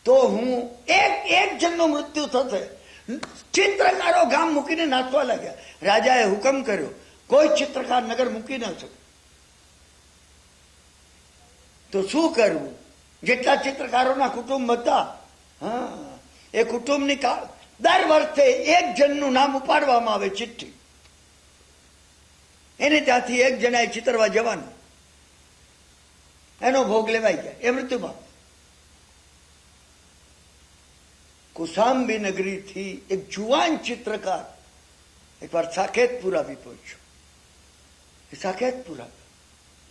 તો હું એક જણનું મૃત્યુ થશે. ચિત્રકારો ગામ મૂકીને નાચવા લાગ્યા. રાજાએ હુકમ કર્યો, કોઈ ચિત્રકાર નગર મૂકી ન શકે. તો શું કરવું? જેટલા ચિત્રકારોના કુટુંબ હતા, એ કુટુંબની દર વર્ષે એક જણનું નામ ઉપાડવામાં આવે, ચિઠ્ઠી. એને ત્યાંથી એક જણાએ ચિતરવા જવાનું, એનો ભોગ લેવાઈ જાય, એ મૃત્યુ પામે. કુશાંબી નગરીથી એક જુવાન ચિત્રકાર એકવાર સાકેતપુર આવી પહોંચ્યો. એ સાકેતપુર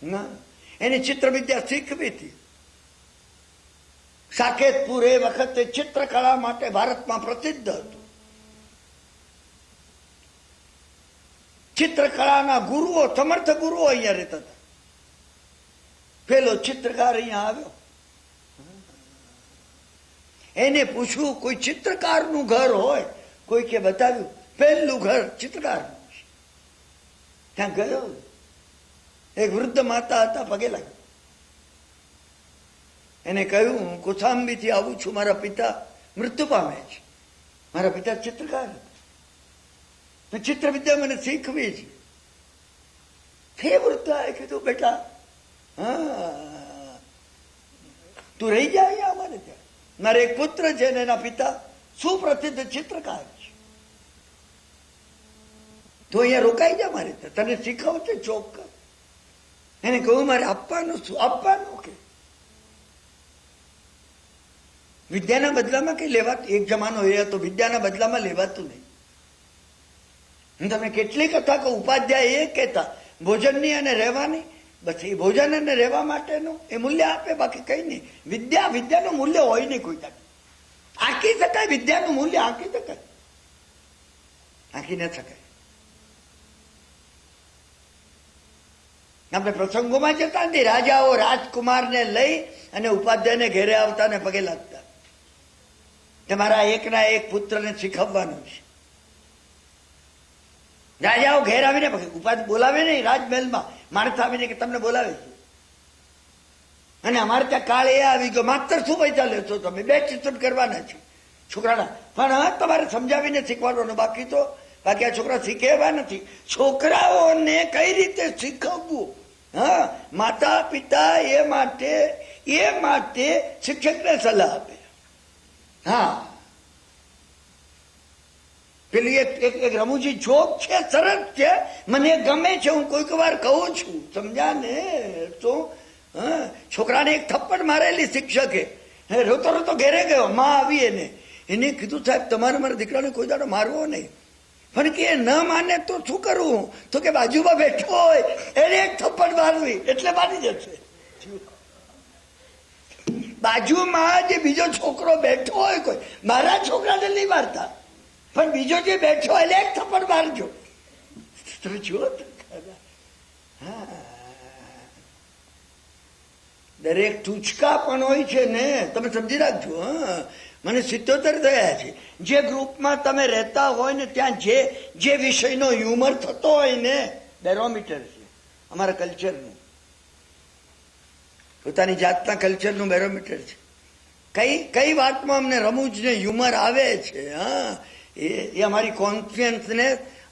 ના, એને ચિત્રવિદ્યા શીખવી હતી. સાકેતપુર એ વખતે ચિત્રકળા માટે ભારતમાં પ્રસિદ્ધ હતું. ચિત્રકળાના ગુરુઓ, સમર્થ ગુરુઓ અહીંયા રહેતા હતા. પેલો ચિત્રકાર અહીંયા આવ્યો, એને પૂછ્યું કોઈ ચિત્રકારનું ઘર હોય, કોઈ કે બતાવ્યું, પહેલું ઘર ચિત્રકારનું છે. ત્યાં ગયો, એક વૃદ્ધ માતા હતા, પગે લાગ્યો. એને કહ્યું, હું કુશાંબીથી આવું છું, મારા પિતા મૃત્યુ પામે છે. મારા પિતા ચિત્રકાર હતા, ચિત્રવિદ્યા મને શીખવી છે. તે વૃદ્ધાએ કીધું, બેટા તું રહી જાય અમારે ત્યાં. મારે એક પુત્ર છે ને એના પિતા સુપ્રસિદ્ધ ચિત્રકાર છે. તો અહીંયા રોકાઈ જા મારે ત્યાં, તને શીખવશે ચોક્કસ. એને કહ્યું, મારે આપવાનું શું? આપવાનું કે વિદ્યાના બદલામાં કઈ લેવાતું? એક જમાનો એ હતો, વિદ્યાના બદલામાં લેવાતું નહીં. હું તમને કેટલી કથા કહું. ઉપાધ્યાય એ કહેતા, ભોજનની અને રહેવાની, બસ એ ભોજન અને રહેવા માટેનું એ મૂલ્ય આપે, બાકી કઈ નહીં. વિદ્યાનું મૂલ્ય હોય નહીં કોઈ દાડે. આંકી શકાય, વિદ્યાનું મૂલ્ય આંકી શકાય? આંકી ન શકાય. આપણે પ્રસંગોમાં જતા નથી, રાજાઓ રાજકુમારને લઈ અને ઉપાધ્યાયને ઘેરે આવતા ને પગે લાગતા. તમારા એકના એક પુત્રને શીખવવાનું છે. રાજાઓ ઘેર આવીને ઉપાધ્યાય બોલાવે નહીં, રાજમહેલમાં માણસ આવીને કે તમને બોલાવે છે. અને અમારે ત્યાં કાળ એ આવી ગયો, માત્ર શું પૈસા લેશો તમે? 2 ચિત્ર કરવાના છે છોકરાના, પણ તમારે સમજાવીને શીખવાડવાનું. બાકી આ છોકરા શીખે એવા નથી. છોકરાઓને કઈ રીતે શીખવવું? માતા પિતા એ માટે શિક્ષકને સલાહ આપે. પેલી એક રમૂજી જોક છે, સરસ છે, મને ગમે છે, હું કોઈક વાર કહું છું, સમજ્યા ને? તો છોકરાને એક થપ્પડ મારેલી શિક્ષકે, રોતો રોતો ઘેરે ગયો, માં આવી એને કીધું, સાહેબ તમારે મારા દીકરાને કોઈ દાડો મારવો નહીં. પણ કે ન માને તો શું કરવું? તો કે બાજુમાં બેઠો હોય એને એક થપ્પડ મારવી એટલે માની જશે. બાજુમાં જે બીજો છોકરો બેઠો હોય, કોઈ મારા છોકરાને નહીં મારતા, પણ બીજો જે બેઠો એટલે એક થપ્પડ મારજો. તમે જુઓ તો ખરા. હા, દરેક ટૂચકા પણ હોય છે ને, તમે સમજી રાખજો. હા, મને 77 થયા છે. જે ગ્રુપમાં તમે રહેતા હોય ને ત્યાં જે વિષયનો હ્યુમર થતો હોય ને, બેરોમીટર છે અમારા કલ્ચરનું, પોતાની જાતના કલ્ચરનું બેરોમીટર છે. કઈ વાતમાં અમને રમૂજ ને હ્યુમર આવે છે. હા, એ અમારી કોન્ફિડન્સને,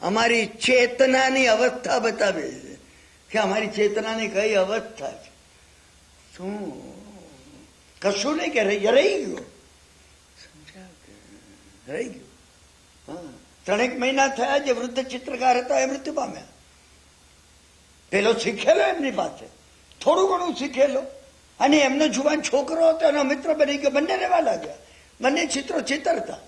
અમારી ચેતનાની અવસ્થા બતાવે છે કે અમારી ચેતનાની કઈ અવસ્થા છે. શું કશું નહીં કે રહી ગયું, રહી ગયું. હા, 3 મહિના થયા, જે વૃદ્ધ ચિત્રકાર હતા એ મૃત્યુ પામ્યા. પેલો શીખેલો એમની પાસે, થોડું ઘણું શીખેલો, અને એમનો જુવાન છોકરો હતો એનો મિત્ર બની ગયો. બંને રહેવા લાગ્યા, બંને ચિત્રો ચિતરતા.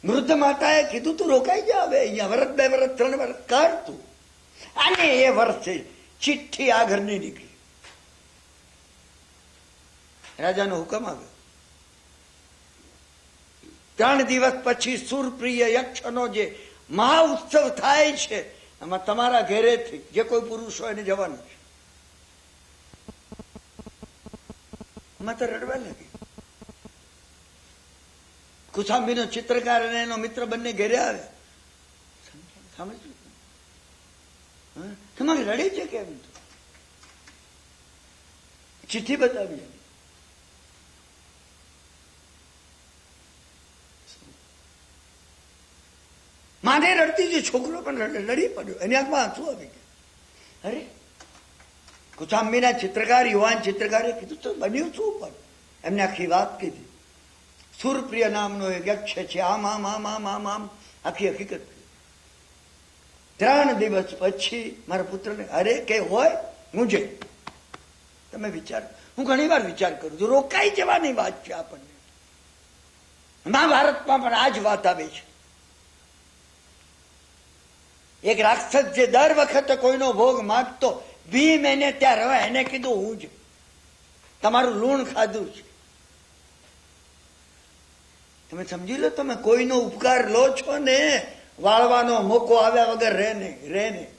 વૃદ્ધ માતાએ કીધું, તું રોકાઈ જા હવે અહીંયા, વર્ષ 2 વર્ષ 3 વર્ષ કર તું. અને એ વર્ષે ચિઠ્ઠી આ ઘરની નીકળી. રાજાનો હુકમ આવ્યો, 3 દિવસ પછી સુરપ્રિય યક્ષનો જે મહા ઉત્સવ થાય છે, એમાં તમારા ઘેરેથી જે કોઈ પુરુષ હોય એને જવાનું છે. એમાં તો રડવા લાગી. કુસાંબીનો ચિત્રકાર અને એનો મિત્ર બંને ઘેરે આવે. સમજ્યું? તમારે રડે છે કેમ? ચિઠ્ઠી બતાવી. માને રડતી, જે છોકરો પણ રડી પડ્યો, એની આંખમાં આંસુ આવી ગયા. અરે, કુસાંબીના ચિત્રકાર, યુવાન ચિત્રકારે કીધું, તો બન્યું શું? પણ એમને આખી વાત કીધી. સુરપ્રિય નામનો એક યક્ષ છે, આમ આમ આમ આમ આમ આમ આખી હકીકત. 3 દિવસ પછી મારા પુત્રને, અરે કે હોય હું જઈ. તમે વિચાર, હું ઘણી વાર વિચાર કરું છું, રોકાઈ જવાની વાત છે આપણને. મહાભારતમાં પણ આ જ વાત આવે છે. એક રાક્ષસ જે દર વખતે કોઈનો ભોગ માંગતો, ભીમ એને ત્યાં રહેવા, એને કીધું, હું જ તમારું લૂણ ખાધું છે. તમે સમજી લો, તમે કોઈનો ઉપકાર લો છો ને, વાળવાનો મોકો આવ્યા વગર રહે નહીં.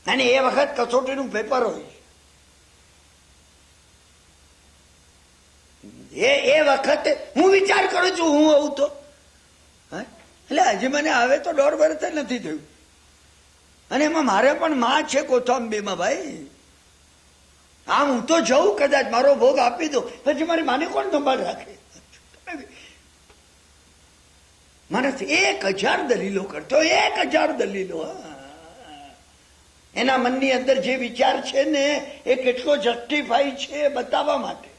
અને એ વખત કસોટીનું પેપર હોય. એ વખતે હું વિચાર કરું છું, હું આવું તો એટલે હજી મને આવે તો 1.5 વર્ષ નથી થયું. અને એમાં મારે પણ માં છે કોથંબીમાં. ભાઈ, આમ હું તો જઉં, કદાચ મારો ભોગ આપી દો, પછી મારી માને કોણ સંભાળ રાખે? માણસ 1000 દલીલો કરતો, 1000 દલીલો. એના મનની અંદર જે વિચાર છે ને, એ કેટલો જસ્ટિફાઈ છે બતાવવા માટે.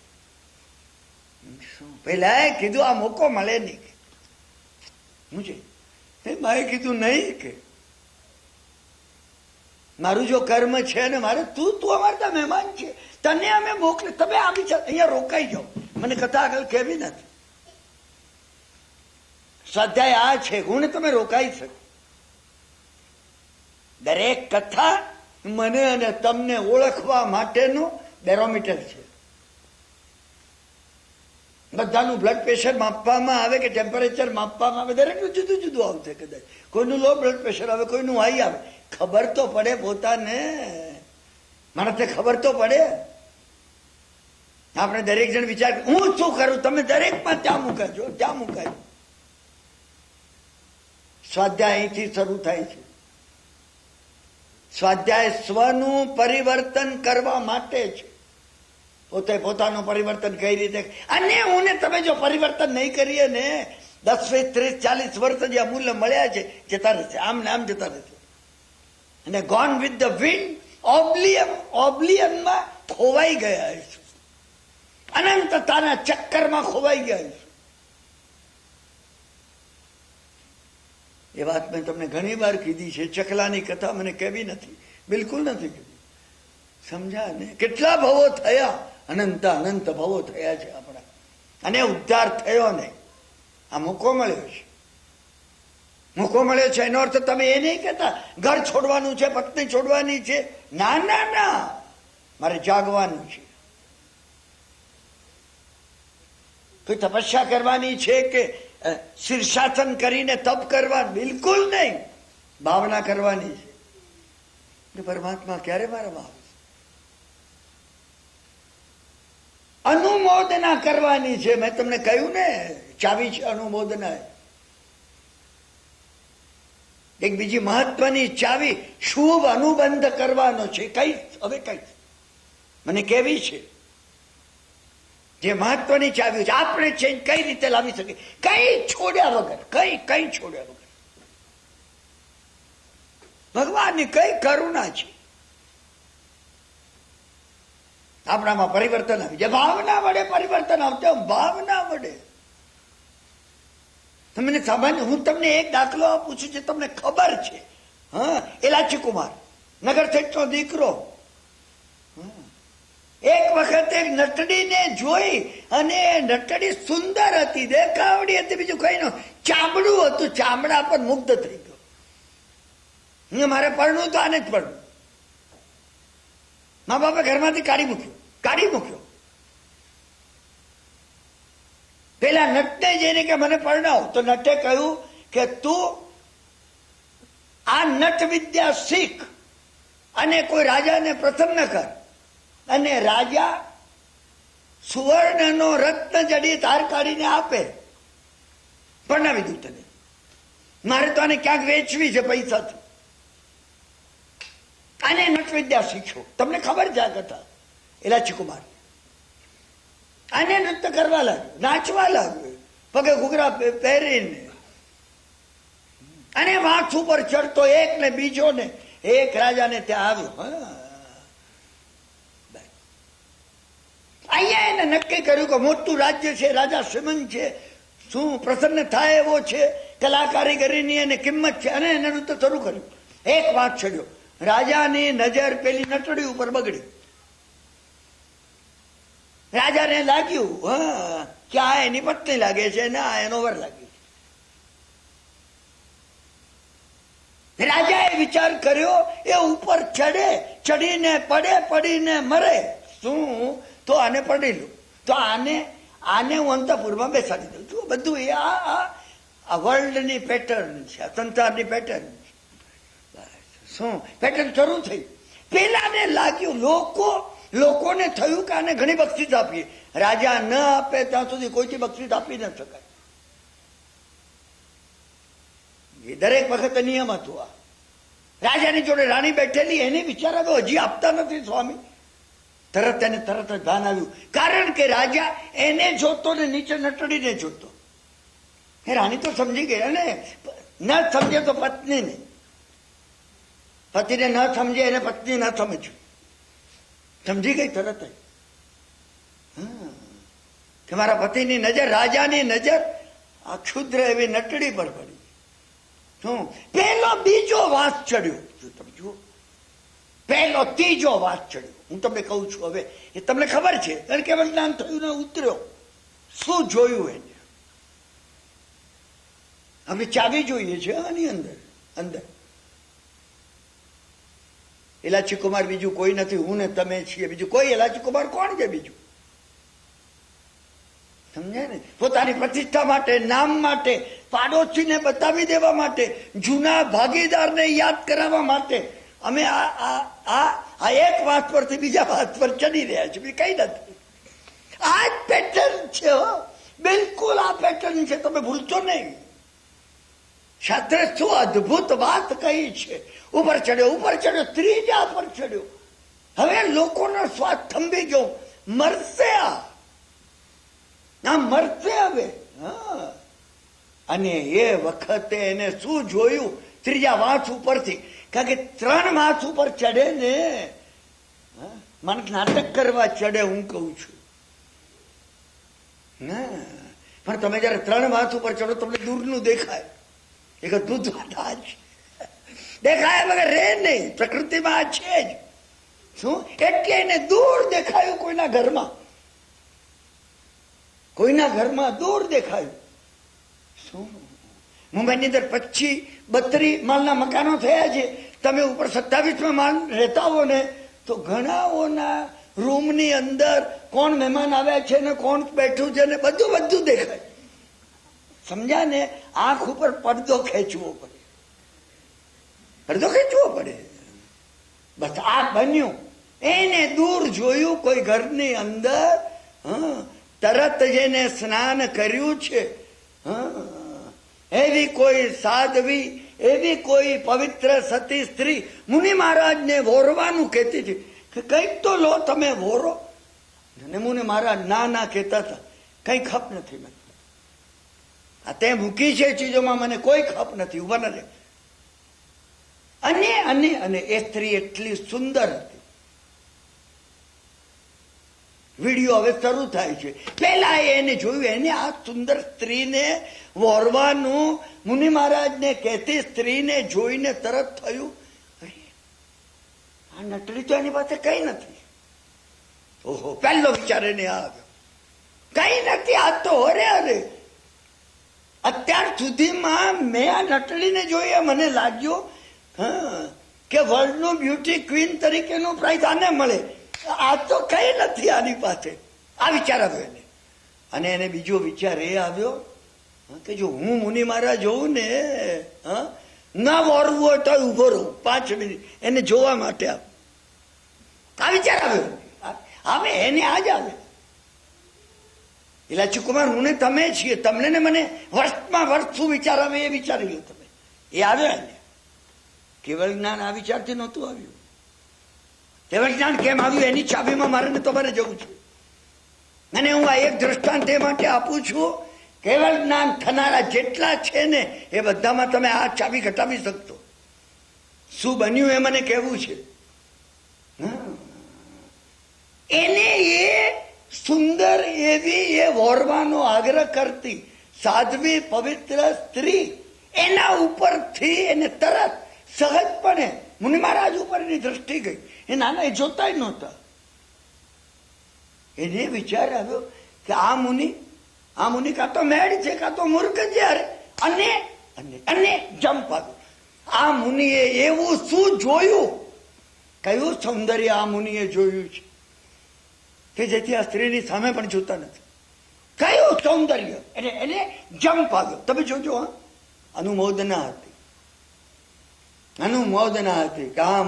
પેલા કીધું આ મોકો મળે નહીં. મુજે માએ કીધું નહીં, કે મારું જો કર્મ છે ને, મારે તું અમારે ત્યાં મહેમાન છે, તને અમે મોકલે, તમે આવી અહીંયા રોકાઈ જાઓ. મને કથા આગળ કેવી નથી. સ્વાધ્યાય આ છે, ગુણ તમે રોકાઈ શકો. દરેક કથા મને અને તમને ઓળખવા માટેનું બેરોમીટર છે. બધાનું બ્લડ પ્રેશર માપવામાં આવે કે ટેમ્પરેચર માપવામાં આવે, દરેકનું જુદું જુદું આવશે. કદાચ કોઈનું લો બ્લડ પ્રેશર આવે, કોઈનું હાઈ આવે. ખબર તો પડે પોતાને, માણસને ખબર તો પડે. આપણે દરેક જણ વિચાર, હું શું કરું? તમે દરેકમાં ત્યાં મુકાજો, ત્યાં મુકાજો. સ્વાધ્યાય અહીંથી શરૂ થાય છે. સ્વાધ્યાય સ્વનું પરિવર્તન કરવા માટે છે. પોતે પોતાનું પરિવર્તન કઈ રીતે, અને હું ને તમે જો પરિવર્તન નહીં કરીએ ને, 10, 20, 30, 40 વર્ષ જે અમૂલ્ય મળ્યા છે, જતા રહેશે, આમ ને આમ જતા રહેશે. અને ગોન વિથ ધ વિન્ડ, ઓબ્લિયનમાં ખોવાઈ ગયા છે, અનંતતાના ચક્કરમાં ખોવાઈ ગયા છે. એ વાત મેં તમને ઘણી વાર કીધી છે. ચકલાની કથા મને કહેવી નથી, બિલકુલ નથી કીધી. સમજ્યા ને? કેટલા ભવો થયા, અનંત અનંત ભવો થયા છે આપણા, અને ઉદ્ધાર થયો નહીં. આ મોકો મળ્યો છે, મોકો મળ્યો છે. એનો અર્થ તમે એ નહીં કહેતા ઘર છોડવાનું છે, પત્ની છોડવાની છે. ના ના ના, મારે જાગવાનું છે. કોઈ તપસ્યા કરવાની છે કે શીર્ષાસન કરીને તપ કરવાનું? બિલકુલ નહીં. ભાવના કરવાની છે. પરમાત્મા ક્યારે મારામાં આવે? અનુમોદના કરવાની છે. મેં તમને કહ્યું ને, ચાવી છે અનુમોદના. એક બીજી મહત્વની ચાવી શુભ અનુબંધ કરવાનો છે. કઈ હવે કઈ મને કેવી છે જે મહત્વની ચાવી છે. આપણે ચેન્જ કઈ રીતે લાવી શકીએ? કઈ છોડ્યા વગર, કઈ છોડ્યા વગર. ભગવાનની કઈ કરુણા છે. આપણામાં પરિવર્તન આવી જાય. ભાવના વડે પરિવર્તન આવશે, ભાવના વડે. તમને સામાન્ય, હું તમને એક દાખલો આપું છું જે તમને ખબર છે. હા, એલાચી કુમાર, નગર શેઠનો દીકરો, એક વખતે નટડીને જોઈ, અને નટડી સુંદર હતી, દેખાવડી હતી, બીજું કઈ ન, ચામડું હતું, ચામડા પર મુગ્ધ થઈ ગયો. મારે પરણું તો આને જ પરણું. મા બાપે ઘરમાંથી કાઢી મૂક્યો. પેલા નટને જઈને કે મને પરણાવ, તો નટે કહ્યું કે તું આ નટ વિદ્યા શીખ અને કોઈ રાજાને પ્રસન્ન કર, અને રાજા સુવર્ણનો રત્ન જડિત હાર કાઢીને આપે, પરણાવી દઉં તને. મારે તો આને ક્યાંક વેચવી છે પૈસાથી. અને નટ વિદ્યા શીખ્યો. તમને ખબર છે આ કથા? એલાચી કુમાર અને નૃત્ય કરવા લાગ્યો, નાચવા લાગ્યો, પગે ઘૂઘરા પહેરીને, અને માથ ઉપર ચડતો એક ને બીજો ને એક રાજાને ત્યાં આવ્યો. અહીંયા એને નક્કી કર્યું કે મોટું રાજ્ય છે, રાજા શ્રીમંત છે, શું પ્રસન્ન થાય એવો છે, કલાકારીગરીની એને કિંમત છે, અને એને નૃત્ય શરૂ કર્યું. એક વાત ચડ્યો, રાજાની નજર પેલી નટડી ઉપર બગડી. રાજાને લાગ્યું કે આ એની પત્ની લાગે છે, ના એનો વર લાગ્યું. રાજાએ વિચાર કર્યો એ ઉપર ચડીને પડે, પડીને મરે. શું? તો આને પડી લો, તો આને હું અંતઃપુરમાં બેસાડી દઉં છું. બધું એ આ વર્લ્ડની પેટર્ન છે, આ સંસારની પેટર્ન છે. શું પેટર્ન શરૂ થઈ? પેલાને લાગ્યું, લોકોને થયું કે આને ઘણી બક્ષીસ આપીએ. રાજા ન આપે ત્યાં સુધી કોઈથી બક્ષીસ આપી ન શકાય. એ દરેક વખતે નિયમ હતું. આ રાજાની જોડે રાણી બેઠેલી, એને વિચાર આવ્યો હજી આપતા નથી સ્વામી. તરત જ ભાન આવ્યું, કારણ કે રાજા એને જોતો ને નીચે નટડીને જોતો. એ રાણી તો સમજી ગઈ, અને ન સમજે તો પત્નીને, પતિને ન સમજે એને પત્ની ન સમજ્યું, સમજી ગઈ તરત જ કે મારા પતિની નજર, રાજાની નજર આ ક્ષુદ્ર એવી નટડી પર પડી. શું? પેલો બીજો વાંસ ચડ્યો. તમે જુઓ, પેલો ત્રીજો વાંસ ચડ્યો. હું તમને કહું છું, હવે એ તમને ખબર છે, કારણ કે જ્ઞાન થયું ને ઉતર્યો. શું જોયું એને? અમે ચાવી જોઈએ છે આની અંદર. એલાચી કુમાર બીજું કોઈ નથી, હું ને તમે છીએ. બીજું કોઈ એલાચી કુમાર કોણ છે બીજું? સમજાય ને? પોતાની પ્રતિષ્ઠા માટે, નામ માટે, પાડોશીને બતાવી દેવા માટે, જૂના ભાગીદારને યાદ કરાવવા માટે અમે આ એક વાત પરથી બીજા વાત પર ચડી રહ્યા છીએ. કઈ નથી. આ જ પેટર્ન છે. બિલકુલ આ પેટર્ન છે, તમે ભૂલશો નહીં. શાસ્ત્રે શું અદભુત વાત કહી છે. ઉપર ચડ્યો, ત્રીજા પર ચડ્યો. હવે લોકોનો શ્વાસ થંભી ગયો. મરશે આ મરશે હવે. અને એ વખતે એને શું જોયું? ત્રીજા વાંસ ઉપરથી, કારણ કે 3 માસ ઉપર ચડે ને, મને નાટક કરવા ચડે, હું કઉ છું. પણ તમે જયારે 3 માસ ઉપર ચડો તમને દૂરનું દેખાય. એક અદભુત વાત આ છે. દેખાયા વગર રે નહીં, પ્રકૃતિમાં આ છે જ. શું? એટલે એને દૂર દેખાયું કોઈના ઘરમાં, કોઈના ઘરમાં દૂર દેખાયું. શું? મુંબઈની અંદર 25-32 માળના મકાનો થયા છે. તમે ઉપર 27માં માળ રહેતા હો ને તો ઘણાઓના રૂમની અંદર કોણ મહેમાન આવ્યા છે ને કોણ બેઠું છે ને બધું દેખાય. સમજ્યા ને? આંખ ઉપર પડદો ખેંચવો પડે, પડદો ખેંચવો પડે. બસ આ બન્યું. એને દૂર જોયું કોઈ ઘરની અંદર. તરત જેને સ્નાન કર્યું છે, એવી કોઈ સાધ્વી, એવી કોઈ પવિત્ર સતી સ્ત્રી મુનિ મહારાજને વોરવાનું કહેતી હતી કે કંઈક તો લો તમે વોરો. અને મુનિ મહારાજ ના કહેતા હતા, કઈ ખપ નથી મને, આ તે મૂકી છે ચીજોમાં મને કોઈ ખપ નથી, ઉભા ન રહે. અને એ સ્ત્રી એટલી સુંદર હતી. વિડીયો હવે શરૂ થાય છે. પેલા એને જોયું, એને આ સુંદર સ્ત્રીને વોરવાનું મુનિ મહારાજને કહેતી સ્ત્રીને જોઈને તરત થયું, આ નટડી તો એની પાસે કઈ નથી. ઓહો, પહેલો વિચાર એને આવ્યો, કઈ નથી, આ તો અરે અત્યાર સુધીમાં મેં આ નટડીને જોઈએ, મને લાગ્યું કે વર્લ્ડનું બ્યુટી ક્વીન તરીકેનું પ્રાઇઝ આને મળે. આ તો કઈ નથી આની પાસે. આ વિચાર આવ્યો એને. અને એને બીજો વિચાર એ આવ્યો કે જો હું મુનિ મહારાજ જોઉં ને, ના વોરવું હોય તો ઉભો રહું 5 મિનિટ એને જોવા માટે. આ વિચાર આવ્યો. હવે એને આજ આવે, ઇલાચી કુમાર હું ને તમે છીએ, તમને ને મને વર્ષમાં વર્ષ શું વિચાર આવે એ વિચારી લો તમે. એ આવ્યો એને. કેવળ જ્ઞાન આ વિચારથી નહોતું આવ્યું. કેવળ જ્ઞાન કેમ આવ્યું એની ચાબીમાં મારે ને તમારે જવું છે. અને હું આ એક દ્રષ્ટાંત એ માટે આપું છું, કેવળ જ્ઞાન થનારા જેટલા છે ને એ બધામાં તમે આ ચાબી ઘટાવી શકતો. શું બન્યું એ મને કહેવું છે. એને એ સુંદર એવી એ વોરવાનો આગ્રહ કરતી સાધ્વી પવિત્ર સ્ત્રી, એના ઉપરથી એને તરત સહજપણે મુનિ મહારાજ ઉપર એની દ્રષ્ટિ ગઈ. એ નાના એ જોતા જ નહોતા. એને વિચાર આવ્યો કે આ મુનિ કાં તો મેળ છે કાં તો મૂર્ખ છે. અને જમ્પ આવ્યો. આ મુનિએ એવું શું જોયું, કયું સૌંદર્ય આ મુનિએ જોયું છે કે જેથી આ સ્ત્રીની સામે પણ જોતા નથી. કયું સૌંદર્ય! એને જમ્પ આવ્યો. તમે જોજો, અનુમોદના હતી, અનુમોદના હતી કે આ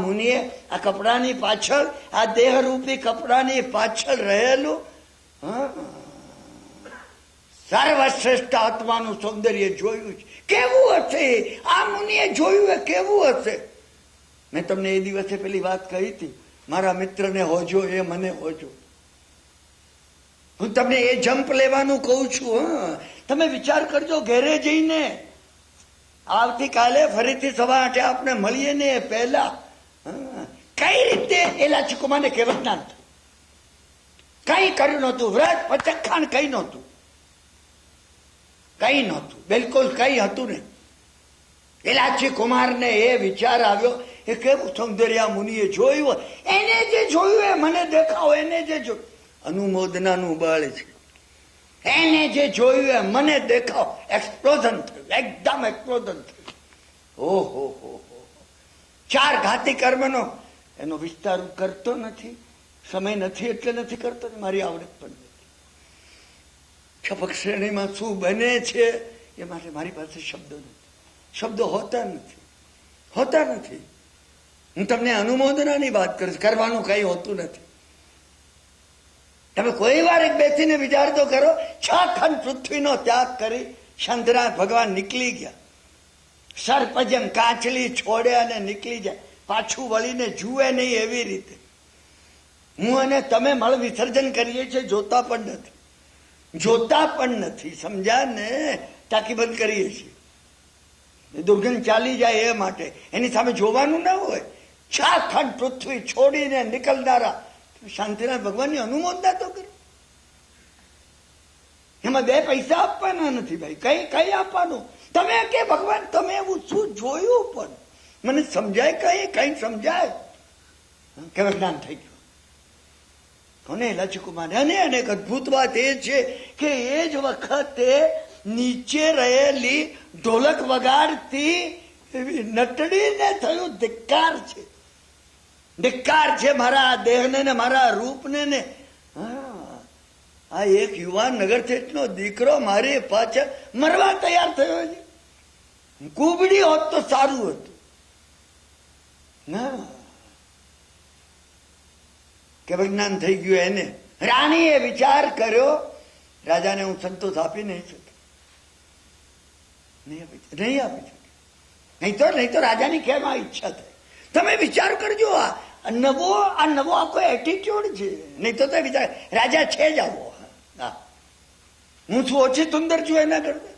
મુનિએ આ કપડાની પાછળ, આ દેહરૂપી કપડાની પાછળ રહેલું સર્વશ્રેષ્ઠ આત્માનું સૌંદર્ય જોયું છે. કેવું હશે આ મુનિએ જોયું, એ કેવું હશે? મેં તમને એ દિવસે પેલી વાત કહી હતી, મારા મિત્રને હોજો એ મને હોજો. હું તમને એ જમ્પ લેવાનું કહું છું. તમે વિચાર કરજો, ઘેરે જઈને આવતીકાલે ફરીથી 8:15 આપણે મળીએ ને એ પહેલા કઈ રીતે એલાચી કુમારને કહેવત ના હતું, કઈ કર્યું નહોતું, વ્રત પચખાણ કઈ નહોતું, બિલકુલ કઈ હતું નહીં. એલાચી કુમારને એ વિચાર આવ્યો, એ કેવું સૌંદર્ય મુનિએ જોયું, એને જે જોયું એ મને દેખાવો, એને જે જોયું. અનુમોદનાનું બળ છે. એને જે જોયું એ મને દેખાવ. એક્સપ્લોઝન થયું, એકદમ એક્સપ્લોઝન થયું. ઓહો, 4 ઘાતી કર્મનો એનો વિસ્તાર કરતો નથી, સમય નથી એટલે નથી કરતો, મારી આવડત પણ નથી. ક્ષપક શ્રેણીમાં શું બને છે એ માટે મારી પાસે શબ્દો નથી, શબ્દો હોતા નથી. હું તમને અનુમોદનાની વાત કરું, કરવાનું કઈ હોતું નથી. તમે કોઈ વાર એક બેસીને વિચાર તો કરો, 6 ખંડ પૃથ્વીનો ત્યાગ કરી શંકરાચાર્ય ભગવાન નીકળી ગયા. સર્પ જેમ કાચલી છોડે અને નીકળી જાય, પાછું વળીને જુએ નહીં એવી રીતે હું અને તમે મળ વિસર્જન કરીએ છીએ, જોતા પણ નથી. સમજ્યા ને? ટાંકી બંધ કરીએ છીએ, દુર્ગંધ ચાલી જાય એ માટે. એની સામે જોવાનું ના હોય. 6 ખંડ પૃથ્વી છોડીને નીકળનારા શાંતિનાથ ભગવાનની અનુમોદના તો કરો. એમાં 2 પૈસા આપવાના નથી ભાઈ, કઈ આપવાનું. તમે કે ભગવાન તમે એવું શું જોયું પણ મને સમજાય, કઈ સમજાય. કેવું જ્ઞાન થઈ ગયું કોને? લચકુમાર. અને એક અદભુત વાત એ છે કે એ જ વખતે નીચે રહેલી ઢોલક વગાડતી નટડીને થયું ધિક્કાર છે મારા દેહને ને મારા રૂપને ને. આ એક યુવાન નગરશેઠનો દીકરો મારી પાછળ મરવા તૈયાર થયો છે. કુબડી હોત તો સારું હતું. ના કે જ્ઞાન થઈ ગયું એને. રાણીએ વિચાર કર્યો, રાજાને હું સંતોષ આપી નહીં શકું, નહીં આપી શકે. નહીં તો રાજાની કેમ આ ઈચ્છા થાય? તમે વિચાર કરજો. આ નવો આખો એટીટ્યુડ છે. નહીં તો વિચાર રાજા છે જ આવો. હું છું ઓછી સુંદર છું એના કરતા.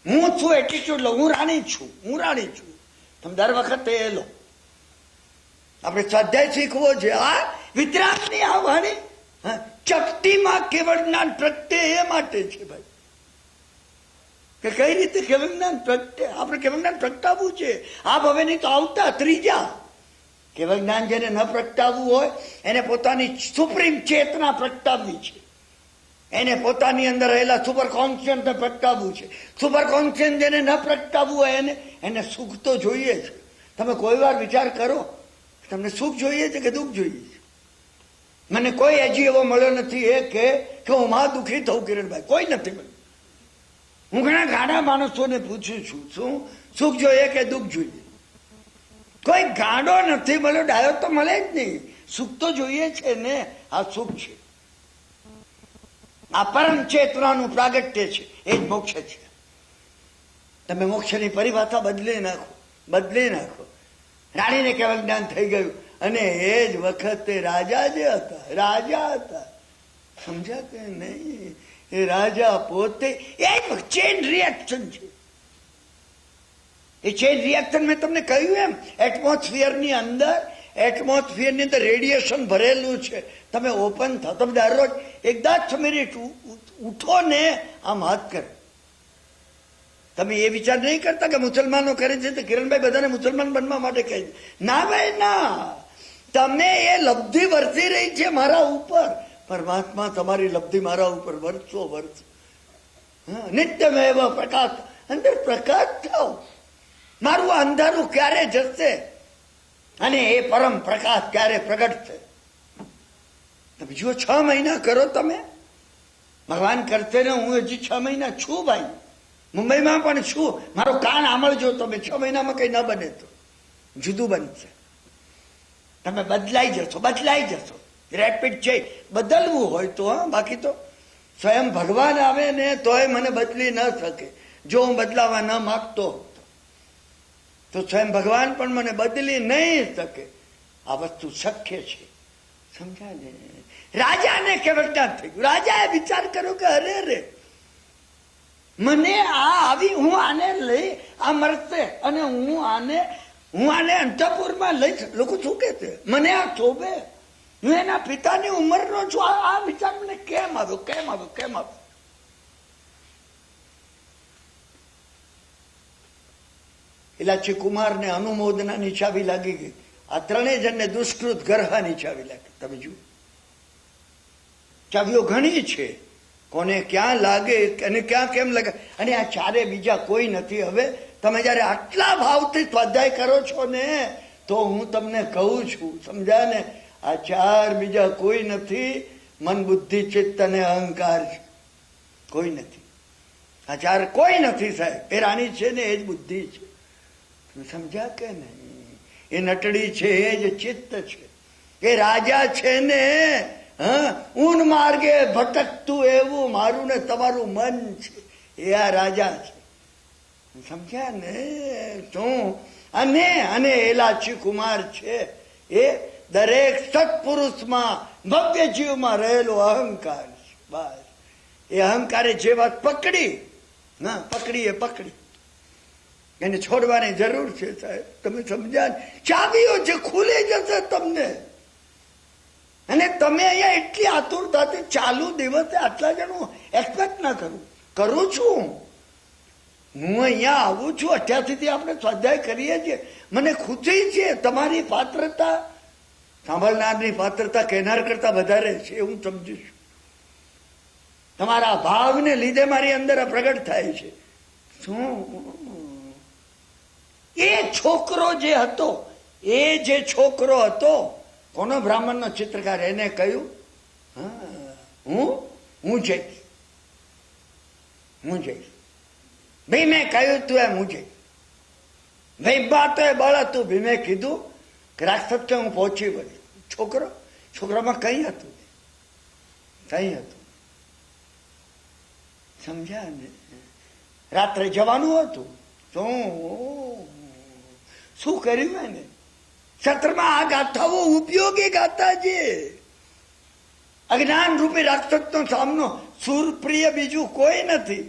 હું છું એટીટ્યુડ લો. હું રાણી છું. તમે દર વખતે એ લો. આપણે સ્વાધ્યાય શીખવો છે. આ વિતરાગની આ વાણી ચપટીમાં કેવળ જ્ઞાન પ્રગટે એ માટે છે ભાઈ. કે કઈ રીતે કેવળ જ્ઞાન પ્રગટે? આપણે કેવળ જ્ઞાન પ્રગટાવવું છે. આ હવે નહીં તો આવતા ત્રીજા. કેવળ જ્ઞાન જેને ન પ્રગટાવવું હોય એને પોતાની સુપ્રીમ ચેતના પ્રગટાવવી છે. એને પોતાની અંદર રહેલા સુપર કોન્શિયસને પ્રગટાવવું છે. સુપર કોન્શિયસ જેને ન પ્રગટાવવું હોય એને સુખ તો જોઈએ છે. તમે કોઈ વાર વિચાર કરો, તમને સુખ જોઈએ છે કે દુઃખ જોઈએ છે? મને કોઈ હજી એવો મળ્યો નથી એ કે હું માં દુઃખી થઉં કિરણભાઈ, કોઈ નથી મળ્યું. હું ઘણા ગાડા માણસોને પૂછું છું, શું સુખ જોઈએ કે દુઃખ જોઈએ? કોઈ ગાડો નથી મળ્યો, ડાયો તો મળે જ નહીં. સુખ તો જોઈએ છે ને. આ સુખ છે, આ પરમ ચેતનાનું પ્રાગટ્ય છે, એ જ મોક્ષ છે. તમે મોક્ષની પરિભાષા બદલી નાખો. રાણીને કેવળ જ્ઞાન થઈ ગયું. અને એ જ વખતે રાજા હતા. સમજ્યા કે નહીં? એ રાજા પોતે એક ચેન રિએક્શન છે. એ ચેન રિએક્શન મેં તમને કહ્યું એમ, એટમોસ્ફિયરની અંદર રેડિયેશન ભરેલું છે. તમે ઓપન થાવ, તમે દરરોજ 10 મિનિટ ઉઠો ને આમ હાથ કરો. તમે એ વિચાર નહીં કરતા કે મુસલમાનો કરે છે તો કિરણભાઈ બધાને મુસલમાન બનવા માટે કહે છે. ના ભાઈ ના. તમે એ લબ્ધિ વરસી રહી છે મારા ઉપર. પરમાત્મા તમારી લબ્ધિ મારા ઉપર વરસો. નિત્યમેવ પ્રકાશ. અંદર પ્રકાશ થાવ. મારું અંધારું ક્યારે જશે અને એ પરમ પ્રકાશ ક્યારે પ્રગટ છે? તમે જો 6 મહિના કરો. તમે ભગવાન કરશે ને. હું હજી 6 મહિના છું ભાઈ. મુંબઈમાં પણ છું. મારો કાન આંભળજો તમે. 6 મહિનામાં કઈ ન બને તો જુદું બનશે. તમે બદલાઈ જશો. રેપિડ છે. બદલવું હોય તો. બાકી તો સ્વયં ભગવાન આવે ને તોય મને બદલી ન શકે. જો હું બદલાવા ન માગતો તો સ્વયં ભગવાન પણ મને બદલી નહીં શકે. આ વસ્તુ શક્ય છે. સમજાય ને? રાજાને કેવળ જ્ઞાન થઈ ગયું. રાજાએ વિચાર કર્યો કે અરે મને આ આવી, હું આને લઈ, આ મરશે અને હું આને અંતઃપુરમાં લઈશ. લોકો શું કે છે? મને આ શોભે. હું એના પિતાની ઉંમરનો છું. આ વિચાર મને કેમ આવ્યો? ઇલાચી કુમારને અનુમોદનાની ચાવી લાગી ગઈ. આ 3 જણને દુષ્કૃત ગરહાની ચાવી લાગી. તમે જુઓ, ચાવીઓ ઘણી છે. કોને ક્યાં લાગે અને ક્યાં કેમ લાગે. અને આ 4 બીજા કોઈ નથી. હવે તમે જયારે આટલા ભાવથી સ્વાધ્યાય કરો છો ને તો હું તમને કહું છું, સમજ્યા ને? આ 4 બીજા કોઈ નથી. મન, બુદ્ધિ, ચિત્ત અને અહંકાર છે. કોઈ નથી. આ 4 કોઈ નથી સાહેબ. એ રાણી છે ને એ જ બુદ્ધિ છે. તમે સમજ્યા કે નહીં? એ નટડી છે એ જ ચિત્ત છે. એ રાજા છે ને ઊન માર્ગે ભટકતું એવું મારું ને તમારું મન છે. એ આ રાજા છે. સમજ્યા ને? શું? અને એલાચી કુમાર છે એ દરેક સત્પુરુષમાં, ભવ્ય જીવમાં રહેલો અહંકાર છે. બસ એ અહંકારે જે વાત પકડી એને છોડવાની જરૂર છે સાહેબ. તમે સમજ્યા? ચાવીઓ છે, ખુલી જશે તમને. અને તમે અહીંયા એટલી આતુરતાથી ચાલુ દિવસે આટલા જણું એક્સપેક્ટ ના કરું છું. હું અહીંયા આવું છું, 88થી આપણે સ્વાધ્યાય કરીએ છીએ. મને ખુશી છે. તમારી પાત્રતા સાંભળનારની પાત્રતા કહેનાર કરતા વધારે છે હું સમજુ છું. તમારા ભાવને લીધે મારી અંદર પ્રગટ થાય છે. શું એ છોકરો જે હતો, એ જે છોકરો હતો, કોનો બ્રાહ્મણનો ચિત્રકાર, એને કહ્યું હું જઈશ, હું જઈશ. ભાઈ મેં કહ્યું તું એમ હું જઈશ. ભાઈ બાતો એ બળ હતું. ભાઈ મેં કીધું કે રાક્ષસ કે હું પહોંચી વળી. છોકરામાં કઈ હતું, કઈ હતું, સમજ્યા ને? રાત્રે જવાનું હતું તો શું કર્યું એને? સત્રમાં આ ગાથાઓ ઉપયોગી ગાથા છે. અજ્ઞાન રૂપી રાક્ષસનો સામનો સુરપ્રિય બીજું કોઈ નથી.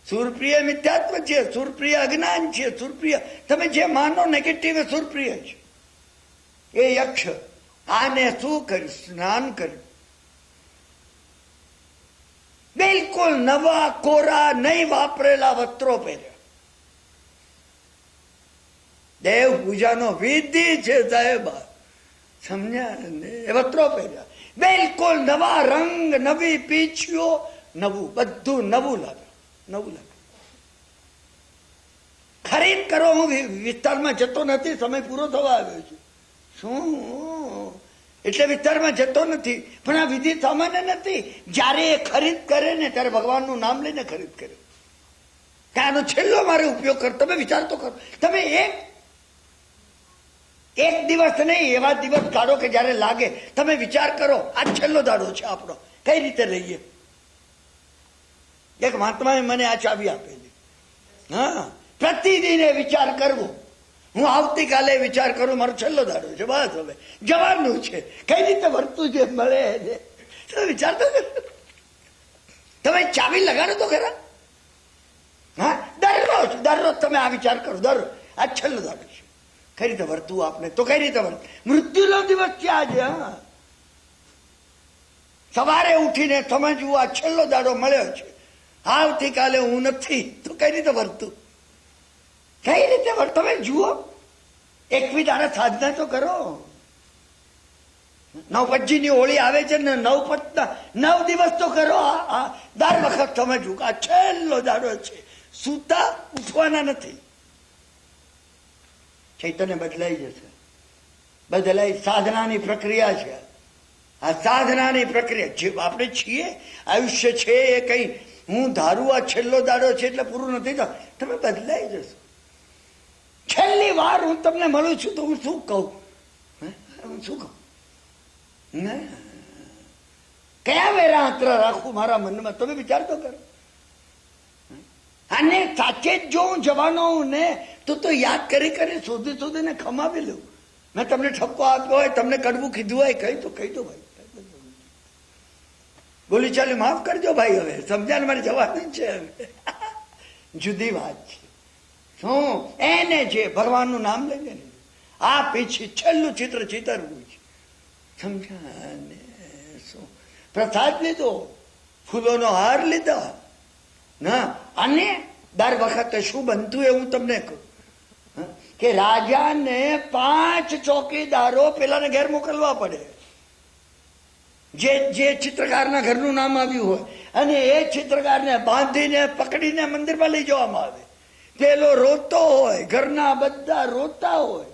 સુરપ્રિય મિથ્યાત્વ છે, સુરપ્રિય અજ્ઞાન છે, સુરપ્રિય તમે જે માનો નેગેટિવ એ સુરપ્રિય છે. એ યક્ષ આને શું કર્યું? સ્નાન કર્યું. બિલકુલ નવા કોરા નહીં વાપરેલા વસ્ત્રો પહેર્યા. દેવ પૂજાનો વિધિ છે સાહેબા, સમજ્યા ને? એ વસ્ત્રો પહેર્યા, બિલકુલ નવા રંગ, નવી પીછીઓ, નવું બધું નવું લાગે, નવું લાગે. ખરીદ કરો. હું વિસ્તારમાં જતો નથી, સમય પૂરો થવા આવ્યો છે. શું એટલે વિસ્તારમાં જતો નથી, પણ આ વિધિ સામાન્ય નથી. જયારે એ ખરીદ કરે ને ત્યારે ભગવાનનું નામ લઈને ખરીદ કરે. આનો છેલ્લો મારે ઉપયોગ કરો. તમે વિચાર તો કરો. તમે એક દિવસ નહીં, એવા દિવસ કાઢો કે જયારે લાગે. તમે વિચાર કરો, આ છેલ્લો દાડો છે આપણો, કઈ રીતે રહીએ? એક મહાત્માએ મને આ ચાવી આપેલી. હા, પ્રતિદિન વિચાર કરવો. હું આવતીકાલે વિચાર કરું, મારો છેલ્લો દાડો છે, બસ હવે જવાનું છે, કઈ રીતે વર્તું છે મળે છે. વિચાર તો તમે ચાવી લગાડો તો ખરા. હા, દરરોજ તમે આ વિચાર કરો. દરરોજ આ છેલ્લો દાડો છે, કઈ રીતે વર્તું આપણે, તો કઈ રીતે વર્ત. મૃત્યુનો દિવસ છે આજે. હા, સવારે ઉઠીને સમજવું આ છેલ્લો દાડો મળ્યો છે, આવતીકાલે હું નથી, તો કઈ રીતે વર્તું, કઈ રીતે વર્ત. તમે જુઓ, 21 દાડા સાધના તો કરો. 9/25ની હોળી આવે છે ને, 9 દિવસ તો કરો. દર વખત સમજવું આ છેલ્લો દાડો છે, સૂતા ઉઠવાના નથી. ચૈતન્ય બદલાઈ જશે, બદલાઈ. સાધનાની પ્રક્રિયા છે આ, સાધનાની પ્રક્રિયા. જે આપણે છીએ, આયુષ્ય છે એ કઈ હું ધારું આ છેલ્લો દાડો છે એટલે પૂરું નથી થતું. તમે બદલાઈ જશો. છેલ્લી વાર હું તમને મળું છું તો હું શું કહું? હું શું કહું? કયા વેરા અંતર રાખું મારા મનમાં? તમે વિચાર તો કરો. અને સાચે જ જો હું જવાનો હું ને તો યાદ કરી શોધીને ખમાવી લઉં. મેં તમને ઠપકો આપ્યો હોય, તમને કડવું કીધું હોય, કહી દો ભાઈ, બોલી ચાલી માફ કરજો ભાઈ. હવે સમજ્યા ને? મારી જવાની છે જુદી વાત છે. શું એને જે ભગવાનનું નામ લઈને આ પીછી છેલ્લું ચિત્ર ચિતરવું છે, સમજ્યા ને? શું પ્રસાદ લીધો, ફૂલોનો હાર લીધા ના. અને દર વખતે શું બનતું એ હું તમને કહું કે રાજાને 5 ચોકીદારો પેલાને ઘેર મોકલવા પડે, જે ચિત્રકારના ઘરનું નામ આવ્યું હોય, અને એ ચિત્રકારને બાંધીને પકડીને મંદિરમાં લઈ જવામાં આવે. પેલો રોતો હોય, ઘરના બધા રોતા હોય.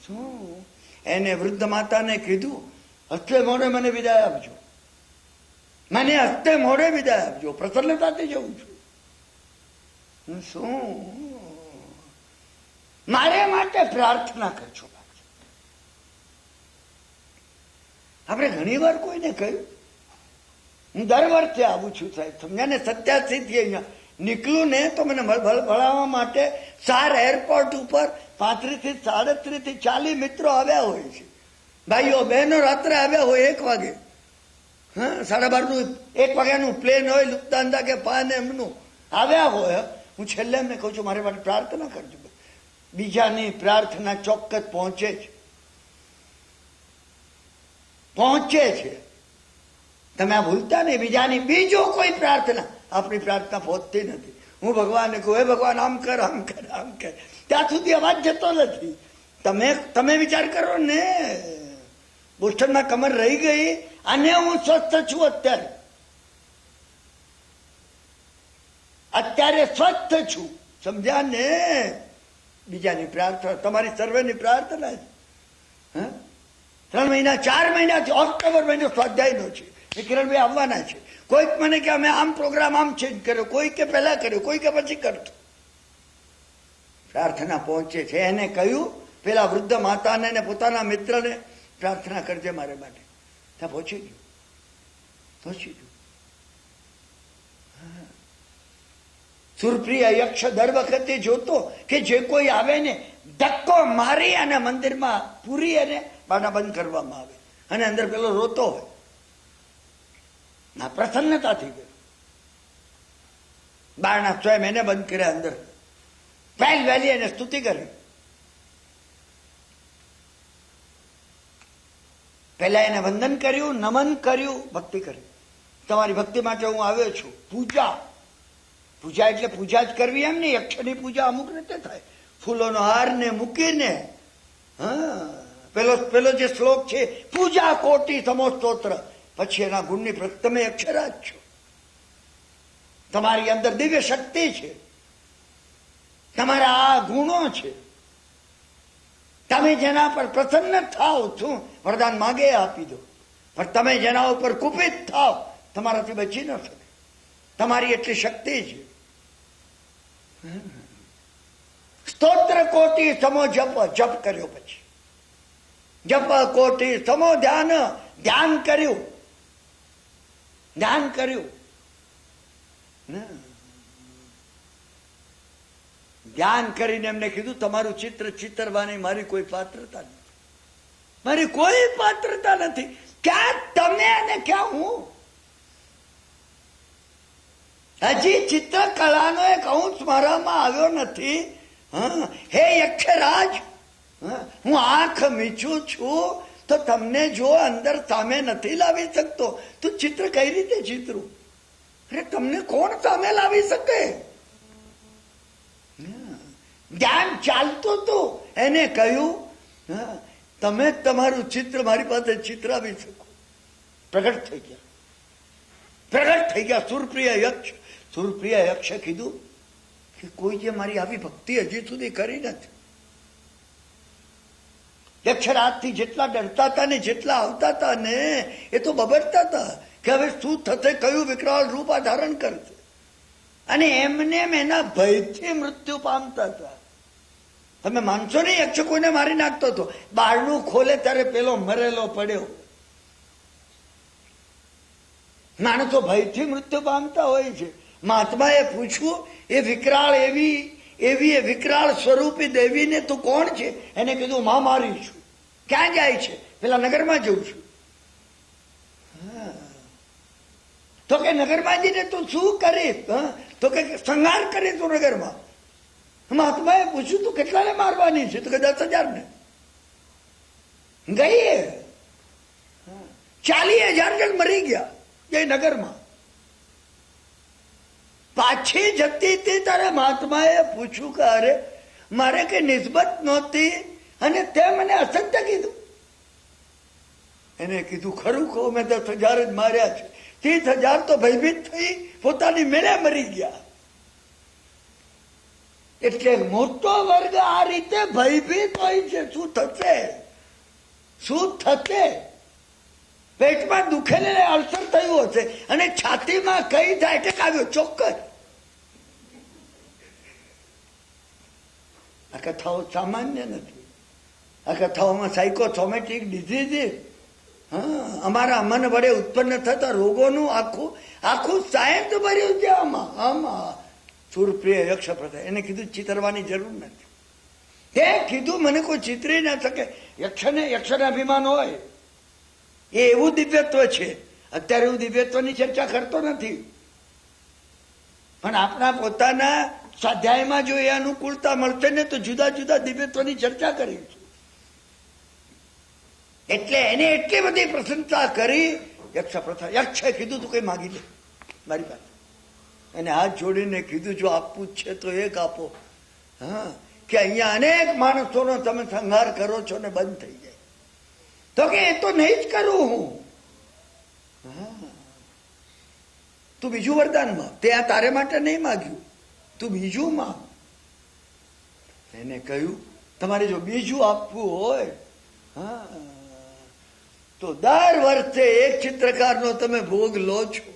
શું એને વૃદ્ધ માતાને કીધું, હસ્તે મોઢે મને વિદાય આપજો, મને હસ્તે મોઢે વિદાય આપજો, પ્રસન્નતાથી જવું છું. શું મારે માટે પ્રાર્થના કરજો. આપણે ઘણી વાર કોઈને કહ્યું, હું દર વર્ષે આવું છું સાહેબ, સમજ્યા ને? 87 થી અહીંયા નીકળું ને તો મને ભણાવવા માટે સાર એરપોર્ટ ઉપર 35 થી 37 થી 40 મિત્રો આવ્યા હોય છે. ભાઈઓ બહેનો રાત્રે આવ્યા હોય 1 વાગે. હા, 12:30 1 વાગ્યાનું પ્લેન હોય, લુફ્તાન્સા કે પાન એમનું આવ્યા હોય. હું છેલ્લે એમને કહું છું, મારી માટે પ્રાર્થના કરજો. બીજાની પ્રાર્થના ચોક્કસ પહોંચે છે. પહોંચે છે. તમે આ ભૂલતા નહીં. બીજાની બીજો કોઈ પ્રાર્થના, આપણી પ્રાર્થના પહોંચતી નથી. હું ભગવાનને કહું, હે ભગવાન આમ કર, આમ કર, આમ કર, ત્યાં સુધી અવાજ જતો નથી. તમે વિચાર કરો ને, બોસ્ટનમાં કમર રહી ગઈ અને હું સ્વસ્થ છું. અત્યારે સ્વસ્થ છું. સમજ્યા ને? બીજાની પ્રાર્થના, તમારી સર્વેની પ્રાર્થના છે. 3 મહિના 4 મહિનાથી ઓક્ટોબર મહિનો સ્વાધ્યાયનો છે. કિરણભાઈ આવવાના છે. કોઈક મને કે અમે આમ પ્રોગ્રામ આમ ચેન્જ કર્યો, કોઈ કે પહેલા કર્યો, કોઈ કે પછી કરતો. પ્રાર્થના પહોંચે છે. એને કહ્યું પેલા વૃદ્ધ માતાને ને પોતાના મિત્રને, પ્રાર્થના કરજે મારે માટે. ત્યાં પહોંચી ગયું, પહોંચી ગયું. સુરપ્રિય યક્ષ દર વખતે જોતો કે જે કોઈ આવે ને ધક્કો મારી અને મંદિરમાં પૂરી અને બાના બંધ કરવામાં આવે અને અંદર પેલો રોતો હોય. ના, પ્રસન્નતાથી ગયો. બારણા સ્વયં એને બંધ કર્યા અંદર. વહેલી એને સ્તુતિ કરી. પહેલા એને વંદન કર્યું, નમન કર્યું, ભક્તિ કરી. તમારી ભક્તિ માટે હું આવ્યો છું. પૂજા, પૂજા એટલે પૂજા જ કરવી એમ નહીં. યક્ષની પૂજા અમુક રીતે થાય. ફૂલોનો હાર ને મૂકીને. પેલો જે શ્લોક છે, પૂજા કોટી સમો સ્તોત્ર, પછી એના ગુણની તમે અક્ષરાજ છો. તમારી અંદર દિવ્ય શક્તિ છે, તમારા આ ગુણો છે. તમે જેના પર પ્રસન્ન થાવ, શું વરદાન માગે આપી દો. પણ તમે જેના ઉપર કુપિત થાવ, તમારાથી બચી ન શકે. તમારી એટલી શક્તિ છે. સ્તોત્ર કોટી સમો જપ, જપ કર્યો. પછી જપ કોટી સમો ધ્યાન, ધ્યાન કર્યું. ધ્યાન કર્યું. ધ્યાન કરીને એમને કીધું, તમારું ચિત્ર ચિતરવાની મારી કોઈ પાત્રતા નથી. મારી કોઈ પાત્રતા નથી. ક્યાં તમે અને ક્યાં હું? હજી ચિત્રકલાનો એક અંશ મારામાં આવ્યો નથી. હે યક્ષરાજ, હું આંખ મીચું છું તો તમને જો અંદર સામે નથી લાવી શકતો તો ચિત્ર કઈ રીતે ચિત્રું? અરે તમને કોણ સામે લાવી શકે? ધ્યાન ચાલતું હતું. એને કહ્યું, તમે તમારું ચિત્ર મારી પાસે ચિતરાવી શકો. પ્રગટ થઈ ગયા, પ્રગટ થઈ ગયા. સુરપ્રિય યક્ષ, સુરપ્રિય યક્ષે કીધું કે કોઈ જે મારી આવી ભક્તિ હજી સુધી કરી નથી. યક્ષરાજથી જેટલા ડરતા હતા ને જેટલા આવતા હતા ને એ તો બબડતા હતા કે હવે શું થશે, કયું વિકરાળ રૂપ આ ધારણ કરશે. અને એમને એના ભયથી મૃત્યુ પામતા હતા. તમે માનશો નહીં, યક્ષ કોઈને મારી નાખતો હતો. બારણું ખોલે ત્યારે પેલો મરેલો પડ્યો. માણસો ભયથી મૃત્યુ પામતા હોય છે. મહાત્માએ પૂછ્યું, એ વિકરાળ એવી વિકરાળ સ્વરૂપી દેવીને તું કોણ છે? એને કીધું, માં મારી છું. ક્યાં જાય છે? પેલા નગરમાં જઉં છું. તો કે નગરમાં જઈને તું શું કરીશ? તો કે સંહાર કરીશ તું નગરમાં. મહાત્માએ પૂછ્યું, તું કેટલાને મારવાની છે? તો કે 10,000 ને. ગઈ 40,000 જણ મરી ગયા એ નગરમાં. પાછી જતી હતી ત્યારે મહાત્માએ પૂછ્યું કે અરે મારે કઈ નિસ્બત નહોતી અને તે મને અસત્ય કીધું. એને કીધું, ખરું કહું, મેં 10,000 જ માર્યા છે. 30,000 તો ભયભીત થઈ પોતાની મેળે મરી ગયા. એટલે મોટો વર્ગ આ રીતે ભયભીત હોય છે. શું થશે, શું થશે? પેટમાં દુખેલે અલ્સર થયું હશે અને છાતીમાં કઈ થાય એટેક આવ્યો, ચોક્કસ. આ કથાઓ સામાન્ય નથી. આ કથાઓમાં સાયકોસોમેટિક ડિઝીઝ, અમારા મન વડે ઉત્પન્ન થતા રોગોનું આખું સાયન્સ ભર્યું છે આમાં. સુરપ્રિય યક્ષ પ્રથા. એને કીધું ચિતરવાની જરૂર નથી. તે કીધું મને કોઈ ચિતરી ના શકે. યક્ષને અભિમાન હોય એ એવું દિવ્યત્વ છે. અત્યારે એવું દિવ્યત્વની ચર્ચા કરતો નથી, પણ આપણા પોતાના સ્વાધ્યાયમાં જો એ અનુકૂળતા મળશે ને તો જુદા જુદા દિવ્યત્વની ચર્ચા કરીશું. એટલે એને એટલી બધી પ્રસન્નતા કરી. યક્ષે કીધું તું કઈ માગી લે મારી પાસે. એને હાથ જોડીને કીધું જો આપવું જ છે તો એક આપો. હા, કે અહીંયા અનેક માણસોનો તમે સંહાર કરો છો ને બંધ થઈ જાય. તો કે એ તો નહીં જ કરું હું. તું બીજું વરદાન માંગ. ત્યાં તારે માટે નહીં માગ્યું, તું બીજું માંગ. એને કહ્યું તમારે જો બીજું આપવું હોય તો દર વર્ષે એક ચિત્રકારનો તમે ભોગ લો છો.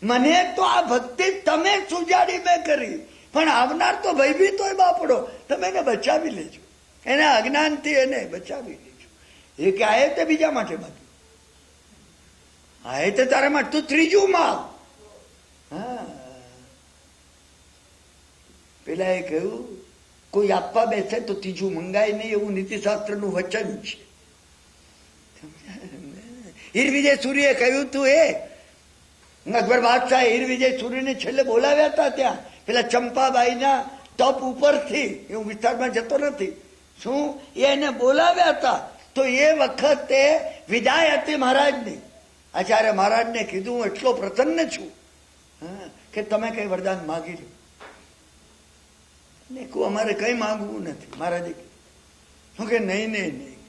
મને તો આ ભક્તિ તમે સુજાડી મેં કરી, પણ આવનાર તો ભયભીત હોય બાપડો, તમે એને બચાવી લેજો. એના અજ્ઞાનથી એને બચાવી લેજો. એ કે આ તે બીજા માટે માગ્યું, આ તે તારા માટે તું ત્રીજું માગ. પેલા એ કહ્યું કોઈ આપવા બેસે તો ત્રીજું મંગાય નહીં, એવું નીતિશાસ્ત્રનું વચન છે. હીર વિજય સૂર્યે કહ્યું તું. એ અકબર બાદશાહ હીર વિજય સૂર્યને છેલ્લે બોલાવ્યા હતા ત્યાં પેલા ચંપાબાઈના તપ ઉપરથી. હું વિસ્તારમાં જતો નથી. શું એને બોલાવ્યા હતા તો એ વખતે વિદાય હતી મહારાજની. આચાર્ય મહારાજને કીધું હું એટલો પ્રસન્ન છું કે તમે કઈ વરદાન માગી લો. અમારે કઈ માંગવું નથી. મહારાજે શું કે નહીં નહીં નહીં,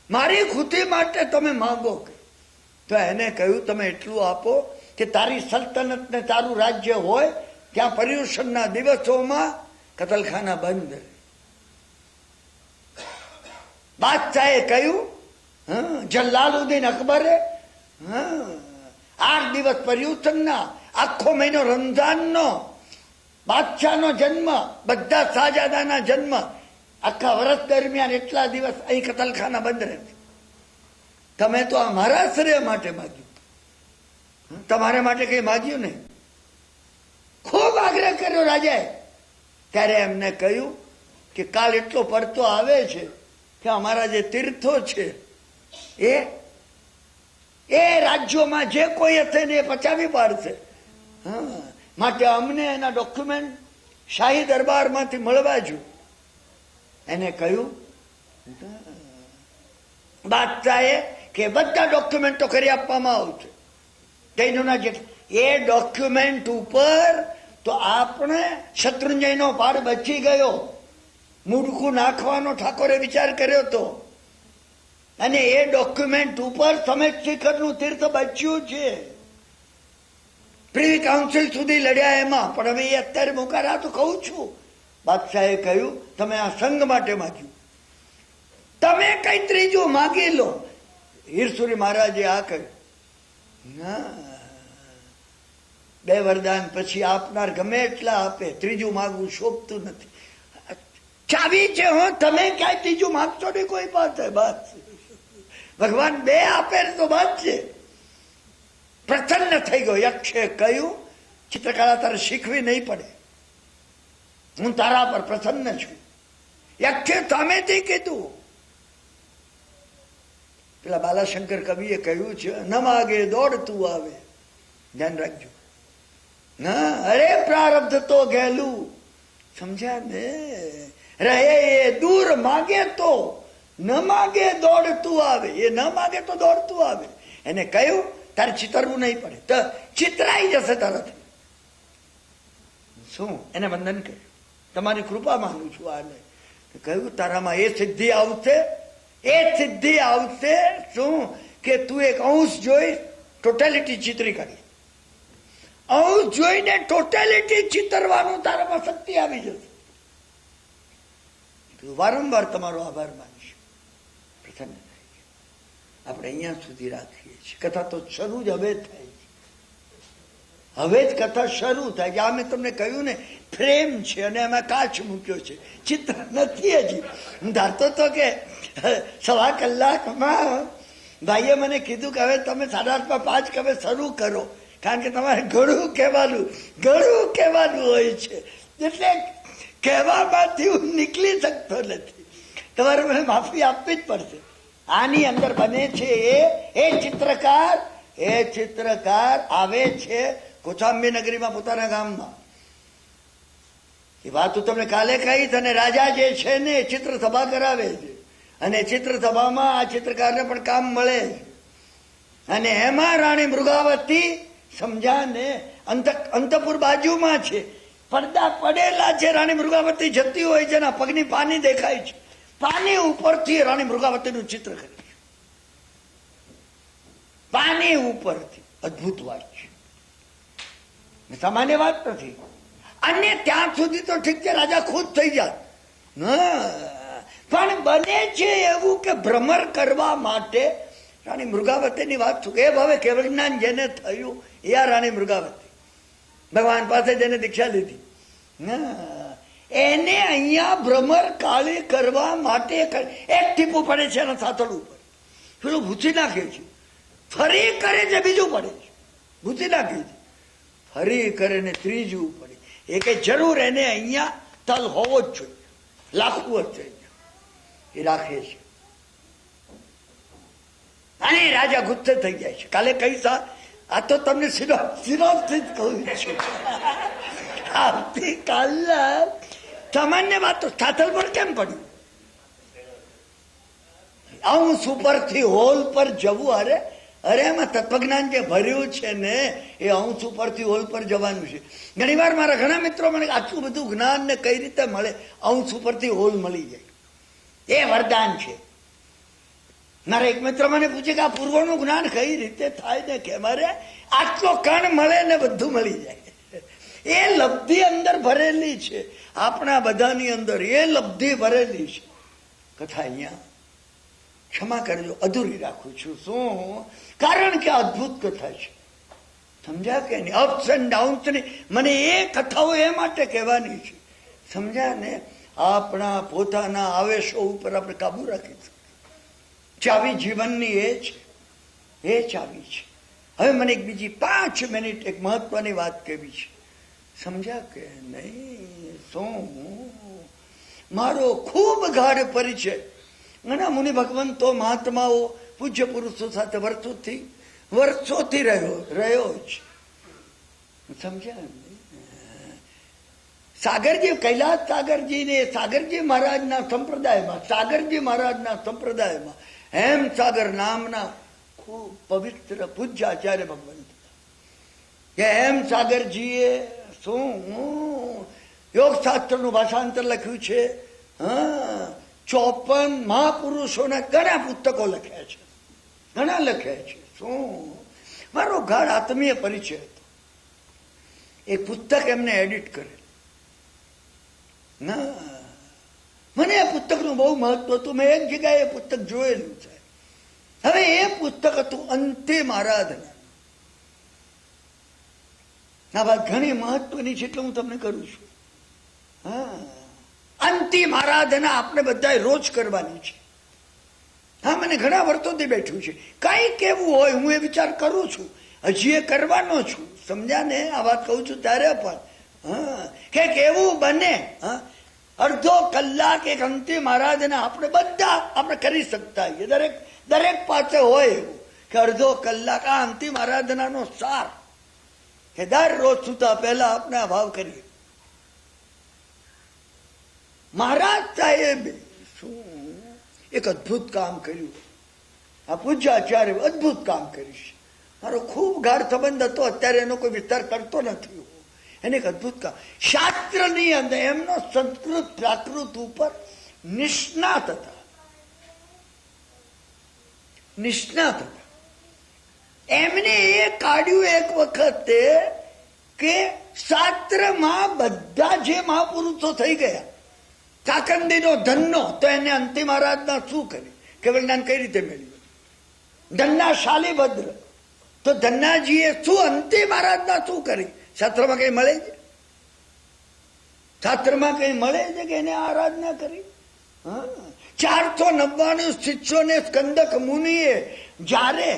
મારી ખુશી માટે તમે માંગો. તો એને કહ્યું તમે એટલું આપો કે તારી સલ્તનત ને તારું રાજ્ય હોય ત્યાં પર્યુષણના દિવસોમાં કતલખાના બંધ રહે. બાદશાહે કહ્યું જલાલુદ્દીન અકબરે 8 દિવસ પર્યુષણના, આખો મહિનો રમઝાનનો, બાદશાહનો જન્મ, બધા શાહજાદાના જન્મ, આખા વર્ષ દરમિયાન એટલા દિવસ અહીં કતલખાના બંધ રહે. તમે તો આ મારા શ્રેય માટે માગ્યું, તમારે માટે કઈ માગ્યું નહીં. ખૂબ આગ્રહ કર્યો રાજાએ. ત્યારે એમને કહ્યું કે કાલ એટલો પડતો આવે છે કે અમારા જે તીર્થો છે એ રાજ્યોમાં જે કોઈ હશે ને એ પચાવી પાડશે. માટે અમને એના ડોક્યુમેન્ટ શાહી દરબારમાંથી મળવા જોઈએ. એને કહ્યું બાદશાહે કે બધા ડોક્યુમેન્ટો કરી આપવામાં આવશે. તૈનુના એ ડોક્યુમેન્ટ ઉપર તો આપણે શત્રુંજયનો પાડ બચી ગયો. મૂર્ખું નાખવાનો ઠાકોરે વિચાર કર્યો હતો, અને એ ડોક્યુમેન્ટ ઉપર સમેત શિખરનું તીર્થ બચ્યું છે. પ્રિવી કાઉન્સિલ સુધી લડ્યા એમાં, પણ હવે એ અત્યારે મુકારા તો કહું છું. બાદશાહે કહ્યું તમે આ સંઘ માટે માગ્યું, તમે કઈ ત્રીજું માગી લો. હીરસુરી મહારાજે આ કહ્યું બે વરદાન પછી આપનાર ગમે એટલા આપે, ત્રીજું માગવું શોભતું નથી. ચાવી છે તમે ક્યાંય ત્રીજું માગશો નહીં કોઈ પાસે. બસ ભગવાન બે આપે તો બસ છે. પ્રસન્ન થઈ ગયો. યક્ષે કહ્યું ચિત્રકલા તારે શીખવી નહીં પડે, હું તારા પર પ્રસન્ન છું. યક્ષે સામેથી કીધું. પેલા બાલાશંકર કવિએ કહ્યું છે ન માગે દોડતું આવે. ધ્યાન રાખજો. ના અરે પ્રારબ્ધ તો ગયેલું, સમજ્યા ને? રહે એ દૂર, માગે તો ન માગે દોડતું આવે. એ ન માગે તો દોડતું આવે. એને કહ્યું તારે ચિતરવું નહીં પડે, તો ચિતરાઈ જશે તરત. શું એને વંદન કર્યું, તમારી કૃપા માંગુ છું. આને કહ્યું તારામાં એ સિદ્ધિ આવશે, એ સિદ્ધિ આવશે. શું કે તું એક અંશ જોઈ ટોટાલિટી ચિત્રી કરી. અંશ જોઈને ટોટાલિટી ચિતરવાનું તારામાં શક્તિ આવી જશે. વારંવાર તમારો આભાર માનીશ. પ્રસન્ન થાય. આપણે અહીંયા સુધી રાખીએ છીએ. કથા તો શરૂ જ હવે થાય છે. હવે જ કથા શરૂ થાય છે. આ મેં તમને કહ્યું ને ફ્રેમ છે અને એમાં કાચ મૂક્યો છે, ચિત્ર નથી હજી. હું ધારતો હતો કે 1.25 કલાકમાં ભાઈએ મને કીધું કે હવે તમે 8:30 હવે શરૂ કરો, કારણ કે તમારે ઘણું કહેવાનું હોય છે. એટલે કહેવામાંથી હું નીકળી શકતો નથી. તમારે મને માફી આપવી જ પડશે. આની અંદર બને છે એ ચિત્રકાર આવે છે કોચાંબી નગરીમાં પોતાના ગામમાં. એ વાત હું તમને કાલે કહીશ. અને રાજા જે છે ને ચિત્ર સભા કરાવે છે. અને ચિત્રસભામાં આ ચિત્રકારને પણ કામ મળે. અને એમાં રાણી મૃગાવતી સમજ્યા ને, અંતપુર બાજુમાં છે, પડદા પડેલા છે. રાણી મૃગાવતી જતી હોય છે, એના પગની પાની દેખાય છે. પાની ઉપરથી રાણી મૃગાવતીનું ચિત્ર કરે છે. પાની ઉપરથી. અદભુત વાત છે, સામાન્ય વાત નથી. અને ત્યાં સુધી તો ઠીક છે, રાજા ખુદ થઈ જાય, પણ બને છે એવું કે ભ્રમર કરવા માટે રાણી મૃગાવતીની વાત શું કે હવે કેવળ જ્ઞાન જેને થયું એ આ રાણી મૃગાવતી ભગવાન પાસે જેને દીક્ષા લીધી, એને અહીંયા ભ્રમર કાળી કરવા માટે એક ટીપું પડે છે એના સાથળ ઉપર, પેલું ભૂસી નાખે છે. ફરી કરે છે, બીજું પડે છે, ભૂસી નાખે છે, ફરી કરે ને ત્રીજું પડે. એ કે જરૂર એને અહીંયા તલ હોવો જ જોઈએ, લાખવું જ જોઈએ. એ રાખે છે. અને રાજા ગુસ્સે થઈ જાય છે. કાલે કહીશ, આ તો તમને સિરોથી જ કહું છું. આવતીકાલના સામાન્ય વાત સાથલ પર કેમ પડ્યું? અંશ ઉપરથી હોલ પર જવું. અરે એમાં તત્વજ્ઞાન જે ભર્યું છે ને એ અંશ ઉપરથી હોલ પર જવાનું છે. ઘણી વાર મારા ઘણા મિત્રો મને આટલું બધું જ્ઞાન ને કઈ રીતે મળે? અંશ ઉપરથી હોલ મળી જાય, એ વરદાન છે. મારા એક મિત્ર મને પૂછે કે આ પૂર્વનું જ્ઞાન કઈ રીતે થાય ને કે મારે આટલો કણ મળે ને બધું મળી જાય. એ લબ્ધિ અંદર ભરેલી છે, આપણા બધાની અંદર એ લબ્ધિ ભરેલી છે. કથા અહીંયા ક્ષમા કરજો અધૂરી રાખું છું. શું કારણ કે અદભુત કથા છે, સમજ્યા કે નહીં? અપ્સ એન્ડ ડાઉન્સ ની મને એ કથાઓ એ માટે કહેવાની છે, સમજ્યા ને? આપણા પોતાના આવેશો ઉપર આપણે કાબુ રાખી શકીએ. ચાવી જીવનની એ છે, એ ચાવી છે. હવે મને એક બીજી 5 મિનિટ એક મહત્વની વાત કહેવી છે, સમજ્યા કે નહીં? શું મારો ખૂબ ગાઢ પરિચય ઘણા મુનિ ભગવંતો મહાત્માઓ પૂજ્ય પુરુષો સાથે વર્ષોથી રહ્યો છે, સમજ્યા? સાગરજી, કૈલાસ સાગરજી ને સાગરજી મહારાજના સંપ્રદાયમાં હેમસાગર નામના ખૂબ પવિત્ર પૂજ્ય આચાર્ય ભગવંત કે હેમસાગરજીએ શું યોગશાસ્ત્રનું ભાષાંતર લખ્યું છે. 54 મહાપુરુષોના ઘણા પુસ્તકો લખ્યા છે. શું મારો ગાઢ આત્મીય પરિચય હતો. એક પુસ્તક એમને એડિટ કરે ના, મને એ પુસ્તકનું બહુ મહત્વ હતું. મેં એક જગ્યાએ એ પુસ્તક જોયેલું છે. હવે એ પુસ્તક હતું અંતિમ આરાધના. આ વાત ઘણી મહત્વની છે એટલે હું તમને કરું છું. અંતિમ આરાધના આપણે બધા રોજ કરવાની છે. મને ઘણા વર્ષોથી બેઠું છે. કઈ કેવું હોય હું એ વિચાર કરું છું, હજી એ કરવાનો છું, સમજ્યા ને? આ વાત કહું છું ત્યારે પણ કે કેવું બને. અડધો કલાક એક અંતિમ આરાધના આપણે કરી શકતા હોઈએ. દરેક પાસે હોય એવું કે અડધો કલાક આ અંતિમ આરાધનાનો સાર કે દરરોજ સુતા પહેલા આપણે આ ભાવ કરીએ. મહારાજ સાહેબે શું એક અદભુત કામ કર્યું. આ પૂજ્ય આચાર્ય અદભુત કામ કર્યું છે. મારો ખૂબ ગાઢ સંબંધ હતો, અત્યારે એનો કોઈ વિસ્તાર કરતો નથી. એને એક અદભુત કામ, શાસ્ત્રની અંદર એમનો સંસ્કૃત પ્રાકૃત ઉપર નિષ્ણાત હતા. એમને એ કાઢ્યું એક વખતે કે શાસ્ત્રમાં બધા જે મહાપુરુષો થઈ ગયા, કાકંદીનો ધનનો, તો એને અંતિમ આરાધના શું કરી? કેવળ જ્ઞાન કઈ રીતે મેળવ્યું? ધનના શાલીભદ્ર, તો ધન્નાજીએ શું અંતિમ આરાધના શું કરી? શાસ્ત્રમાં કઈ મળે છે? શાસ્ત્રમાં કઈ મળે છે કે એને આરાધના કરી? 499 શિષ્યોને સ્કંદક મુનિએ જ્યારે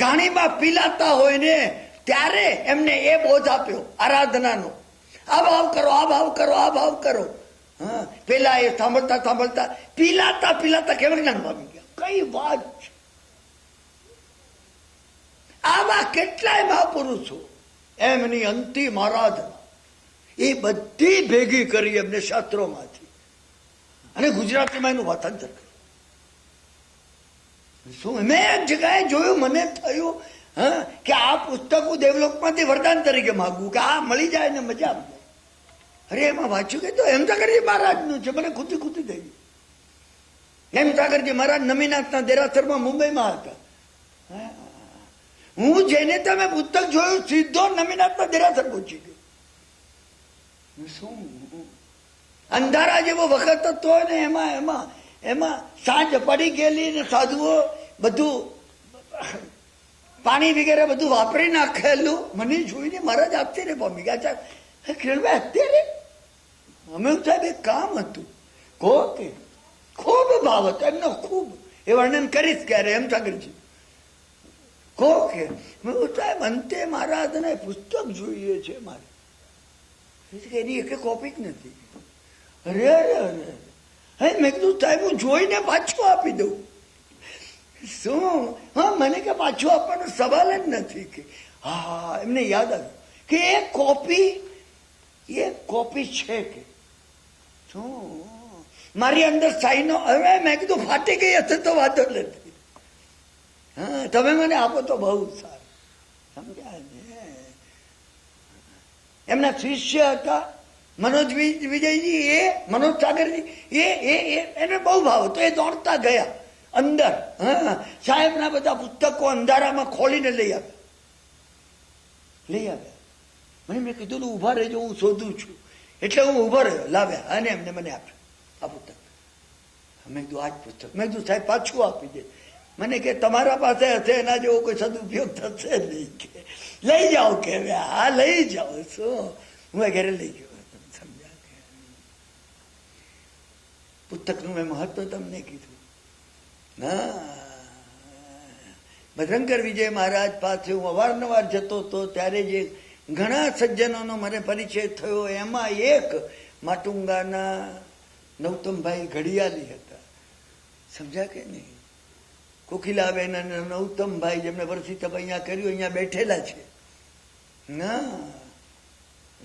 ગાણીમાં પીલાતા હોય ને ત્યારે એમને એ બોધ આપ્યો આરાધનાનો. આ ભાવ કરો, આ ભાવ કરો, આ ભાવ કરો. પેલા એ સાંભળતા પીલાતા કેવળ જ્ઞાન પામી ગયા. કઈ વાત છે! આવા કેટલાય મહાપુરુષો એમની અંતિમ આરાધના એ બધી ભેગી કરી એમને શાસ્ત્રોમાંથી અને ગુજરાતીમાં એનું ભાષાંતર કર્યું. શું મેં એક જગ્યાએ જોયું, મને થયું હા કે આ પુસ્તક હું દેવલોકમાંથી વરદાન તરીકે માગું કે આ મળી જાય ને મજા આવી જાય. અરે એમાં વાંચ્યું કે તો હેમસાગરજી મહારાજનું છે. મને ખુશી થઈ ગઈ. હેમસાગરજી મહારાજ નમીનાથના દેરાસરમાં મુંબઈમાં હતા. હું જેને તમે પુસ્તક જોયું સીધો નમીનાથના દેરાસર પહોંચી ગયો. શું અંધારા જેવો વખત હતો ને એમાં સાંજ પડી ગયેલી ને સાધુઓ બધું પાણી વગેરે બધું વાપરી નાખેલું. મને જોઈને મહારાજ આશ્ચર્ય પામી ગયા. સાહેબ કિરણભાઈ અત્યારે અમે સાહેબ એક કામ હતું કહો કે ખૂબ ભાવ હતો એમનો, ખૂબ એ વર્ણન કરીશ ક્યારે હેમસાગરજી કહો કે સાહેબ અંતે મહારાજને પુસ્તક જોઈએ છે મારે. એની એક કોપી જ નથી. અરે અરે અરે હે મેં કીધું સાહેબ હું જોઈને પાછું આપી દઉં. શું? હા મને કે પાછું આપવાનો સવાલ જ નથી કે હા એમને યાદ આવ્યું કે એક કોપી છે કે શું મારી અંદર સાઈનો. હવે મેં કીધું ફાટી ગઈ હશે તો વાંધો નથી. હા તમે મને આપો તો બહુ સારું. સમજ્યા ને? એમના શિષ્ય હતા મનોજ વિજયજી, એ મનોજ સાગરજી, એને બહુ ભાવ હતો. એ દોડતા ગયા અંદર. હા સાહેબના બધા પુસ્તકો અંધારામાં ખોલીને લઈ આવ્યા. મેં કીધું ઉભા રહેજો હું શોધું છું. એટલે હું ઉભો રહ્યો, લાવ્યા અને એમને મને આપ્યું આ પુસ્તક. મેં કીધું આ જ પુસ્તક. મેં કીધું સાહેબ પાછું આપી દે. મને કે તમારા પાસે હશે એના જેવો કોઈ સદુપયોગ થશે નહીં કે લઈ જાઓ કે હા લઈ જાઓ. શું હું ઘરે લઈ ગયો. સમજ્યા કે પુસ્તકનું મેં મહત્વ તમને કીધું. ના ભદ્રંકર વિજય મહારાજ પાસે હું અવારનવાર જતો હતો ત્યારે જે ઘણા સજ્જનોનો મને પરિચય થયો એમાં એક માટુંગાના નૌતમભાઈ ઘડિયાળી હતા. સમજ્યા કે નહીં? કોકિલાબેન અને નૌતમભાઈ જેમને વર્ષી તપ અહીંયા કર્યું અહીંયા બેઠેલા છે. ના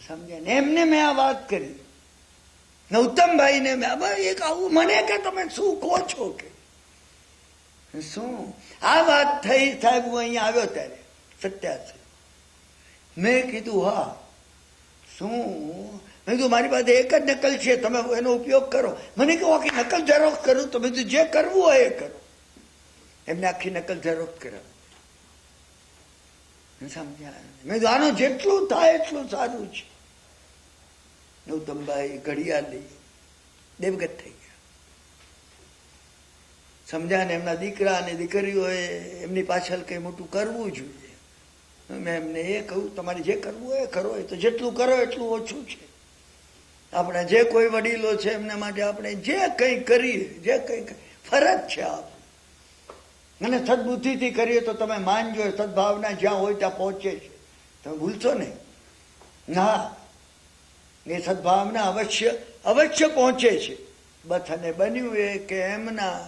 સમજ્યા ને? એમને મેં આ વાત કરી નૌતમભાઈને. એક આવું મને કે તમે શું કહો છો કે શું આ વાત થઈ સાહેબ? હું અહીંયા આવ્યો ત્યારે 87. મેં કીધું હા શું? મેં કીધું મારી પાસે એક જ નકલ છે, તમે એનો ઉપયોગ કરો. મને કહો કે નકલ ઝેરોક્ષ કરું. તો મેં કીધું જે કરવું હોય એ કરો. એમને આખી નકલ ઝેરોક્ષ કરાવી. સમજ્યા? મેં કીધું આનો જેટલું થાય એટલું સારું છે. નૌતમભાઈ ઘડિયાળી દેવગત થઈ ગયા. સમજ્યા ને? એમના દીકરા અને દીકરીઓએ એમની પાછળ કઈ મોટું કરવું જોઈએ. મેં એમને એ કહ્યું તમારે જે કરવું હોય એ કરો. એ તો જેટલું કરો એટલું ઓછું છે. આપણે જે કોઈ વડીલો છે એમના માટે આપણે જે કંઈ કરીએ, જે કંઈ ફરજ છે આપણે. અને સદબુદ્ધિથી કરીએ તો તમે માનજો સદભાવના જ્યાં હોય ત્યાં પહોંચે છે. તમે ભૂલશો ને? ના એ સદભાવના અવશ્ય પહોંચે છે. બસ અને બન્યું એ કે એમના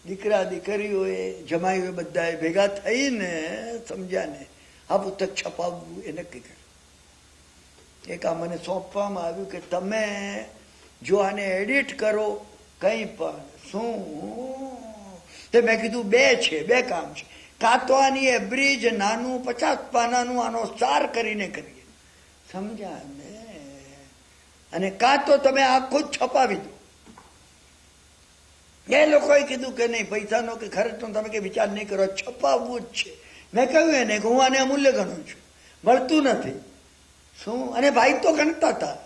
દીકરા દીકરીઓએ જમાઈઓએ બધાએ ભેગા થઈને સમજ્યા ને આ પુસ્તક છપાવવું એ નક્કી કર્યું. એક આ મને સોંપવામાં આવ્યું કે તમે જો આને એડિટ કરો કંઈ પણ શું. તો મેં કીધું બે કામ છે. કાં તો આની એવરેજ નાનું 50 પાનાનું આનો સાર કરીને કરીએ. સમજ્યા ને? અને કાં તો તમે આખું જ છપાવી દો. એ લોકોએ કીધું કે નહીં પૈસાનો કે ખર્ચનો તમે કે વિચાર નહીં કરો, છપાવવું જ છે. મેં કહ્યું એને કે હું આને અમૂલ્ય ગણું છું, મળતું નથી. શું? અને ભાઈ તો ગણતા હતા.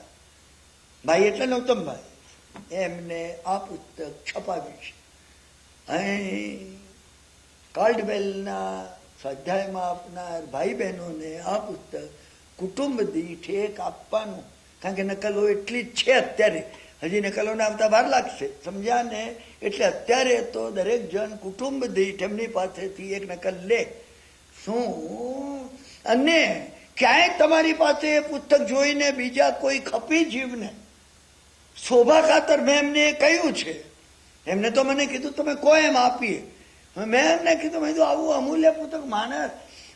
ભાઈ એટલે નૌતમભાઈ. એમને આ પુસ્તક છપાવ્યું છે. અહીં કાર્ડવેલના સ્વાધ્યાયમાં આપનાર ભાઈ બહેનોને આ પુસ્તક કુટુંબ દીઠ એક આપવાનું. કારણ કે નકલો એટલી જ છે અત્યારે. હજી નકલોને આવતા વાર લાગશે. સમજ્યા ને? એટલે અત્યારે તો દરેક જણ કુટુંબ દીઠ એમની પાસેથી એક નકલ લે. શું? અને ક્યાંય તમારી પાસે એ પુસ્તક જોઈને બીજા કોઈ ખપી જીવને શોભા ખાતર મેં એમને કહ્યું છે. એમને તો મને કીધું તમે કહો એમ આપીએ. મેં એમને કીધું મેં આવું અમૂલ્ય પુસ્તક માણસ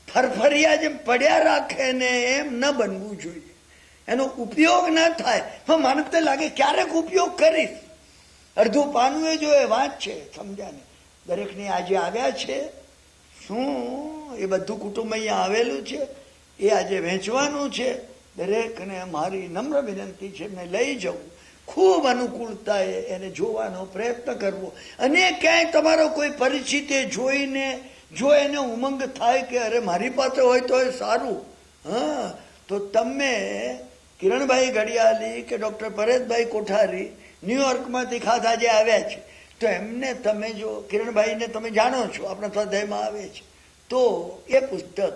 ફરફરિયા જેમ પડ્યા રાખે ને એમ ન બનવું જોઈએ. એનો ઉપયોગ ના થાય. પણ મને તો લાગે ક્યારેક ઉપયોગ કરીશ. અડધું પાનું એ જો એ વાત છે. સમજ્યા ને? દરેકને આજે આવ્યા છે. શું એ બધું કુટુંબ અહીંયા આવેલું છે એ આજે વહેંચવાનું છે. દરેકને મારી નમ્ર વિનંતી છે એમને લઈ જવું, ખૂબ અનુકૂળતાએ એને જોવાનો પ્રયત્ન કરવો. અને ક્યાંય તમારો કોઈ પરિચિત જોઈને જો એને ઉમંગ થાય કે અરે મારી પાસે હોય તો એ સારું, હા, તો તમે કિરણભાઈ ઘડિયાળી કે ડૉક્ટર પરેશભાઈ કોઠારી ન્યુયોર્કમાંથી ખાસ આજે આવ્યા છે, તો એમને તમે જો કિરણભાઈને તમે જાણો છો, આપણા સ્વાધ્યાયમાં આવે છે, તો એ પુસ્તક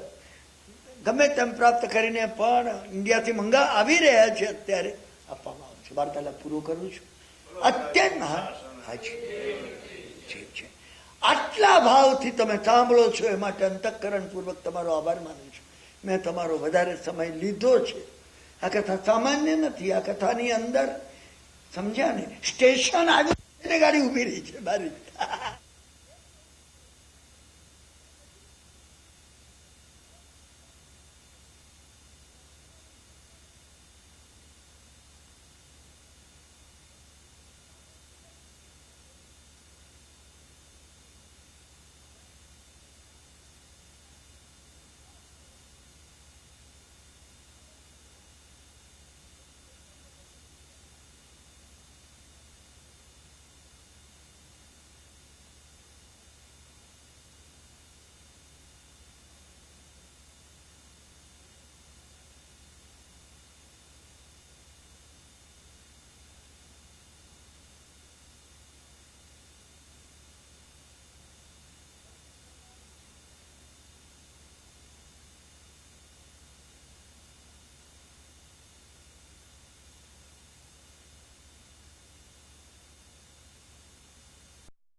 ગમે તેમ પ્રાપ્ત કરીને પણ ઇન્ડિયાથી આવી રહ્યા છે, અત્યારે આપવામાં આવશે. વાર્તાલાપ પૂરો કરું છું. અત્યંત હાજી ઠીક છે. આટલા ભાવથી તમે સાંભળો છો એ માટે અંતઃકરણપૂર્વક તમારો આભાર માનું છું. મેં તમારો વધારે સમય લીધો છે. આ કથા સામાન્ય નથી. આ કથાની અંદર સમજ્યા ને, સ્ટેશન આવ્યું ગાડી ઉભી રહી છે મારી.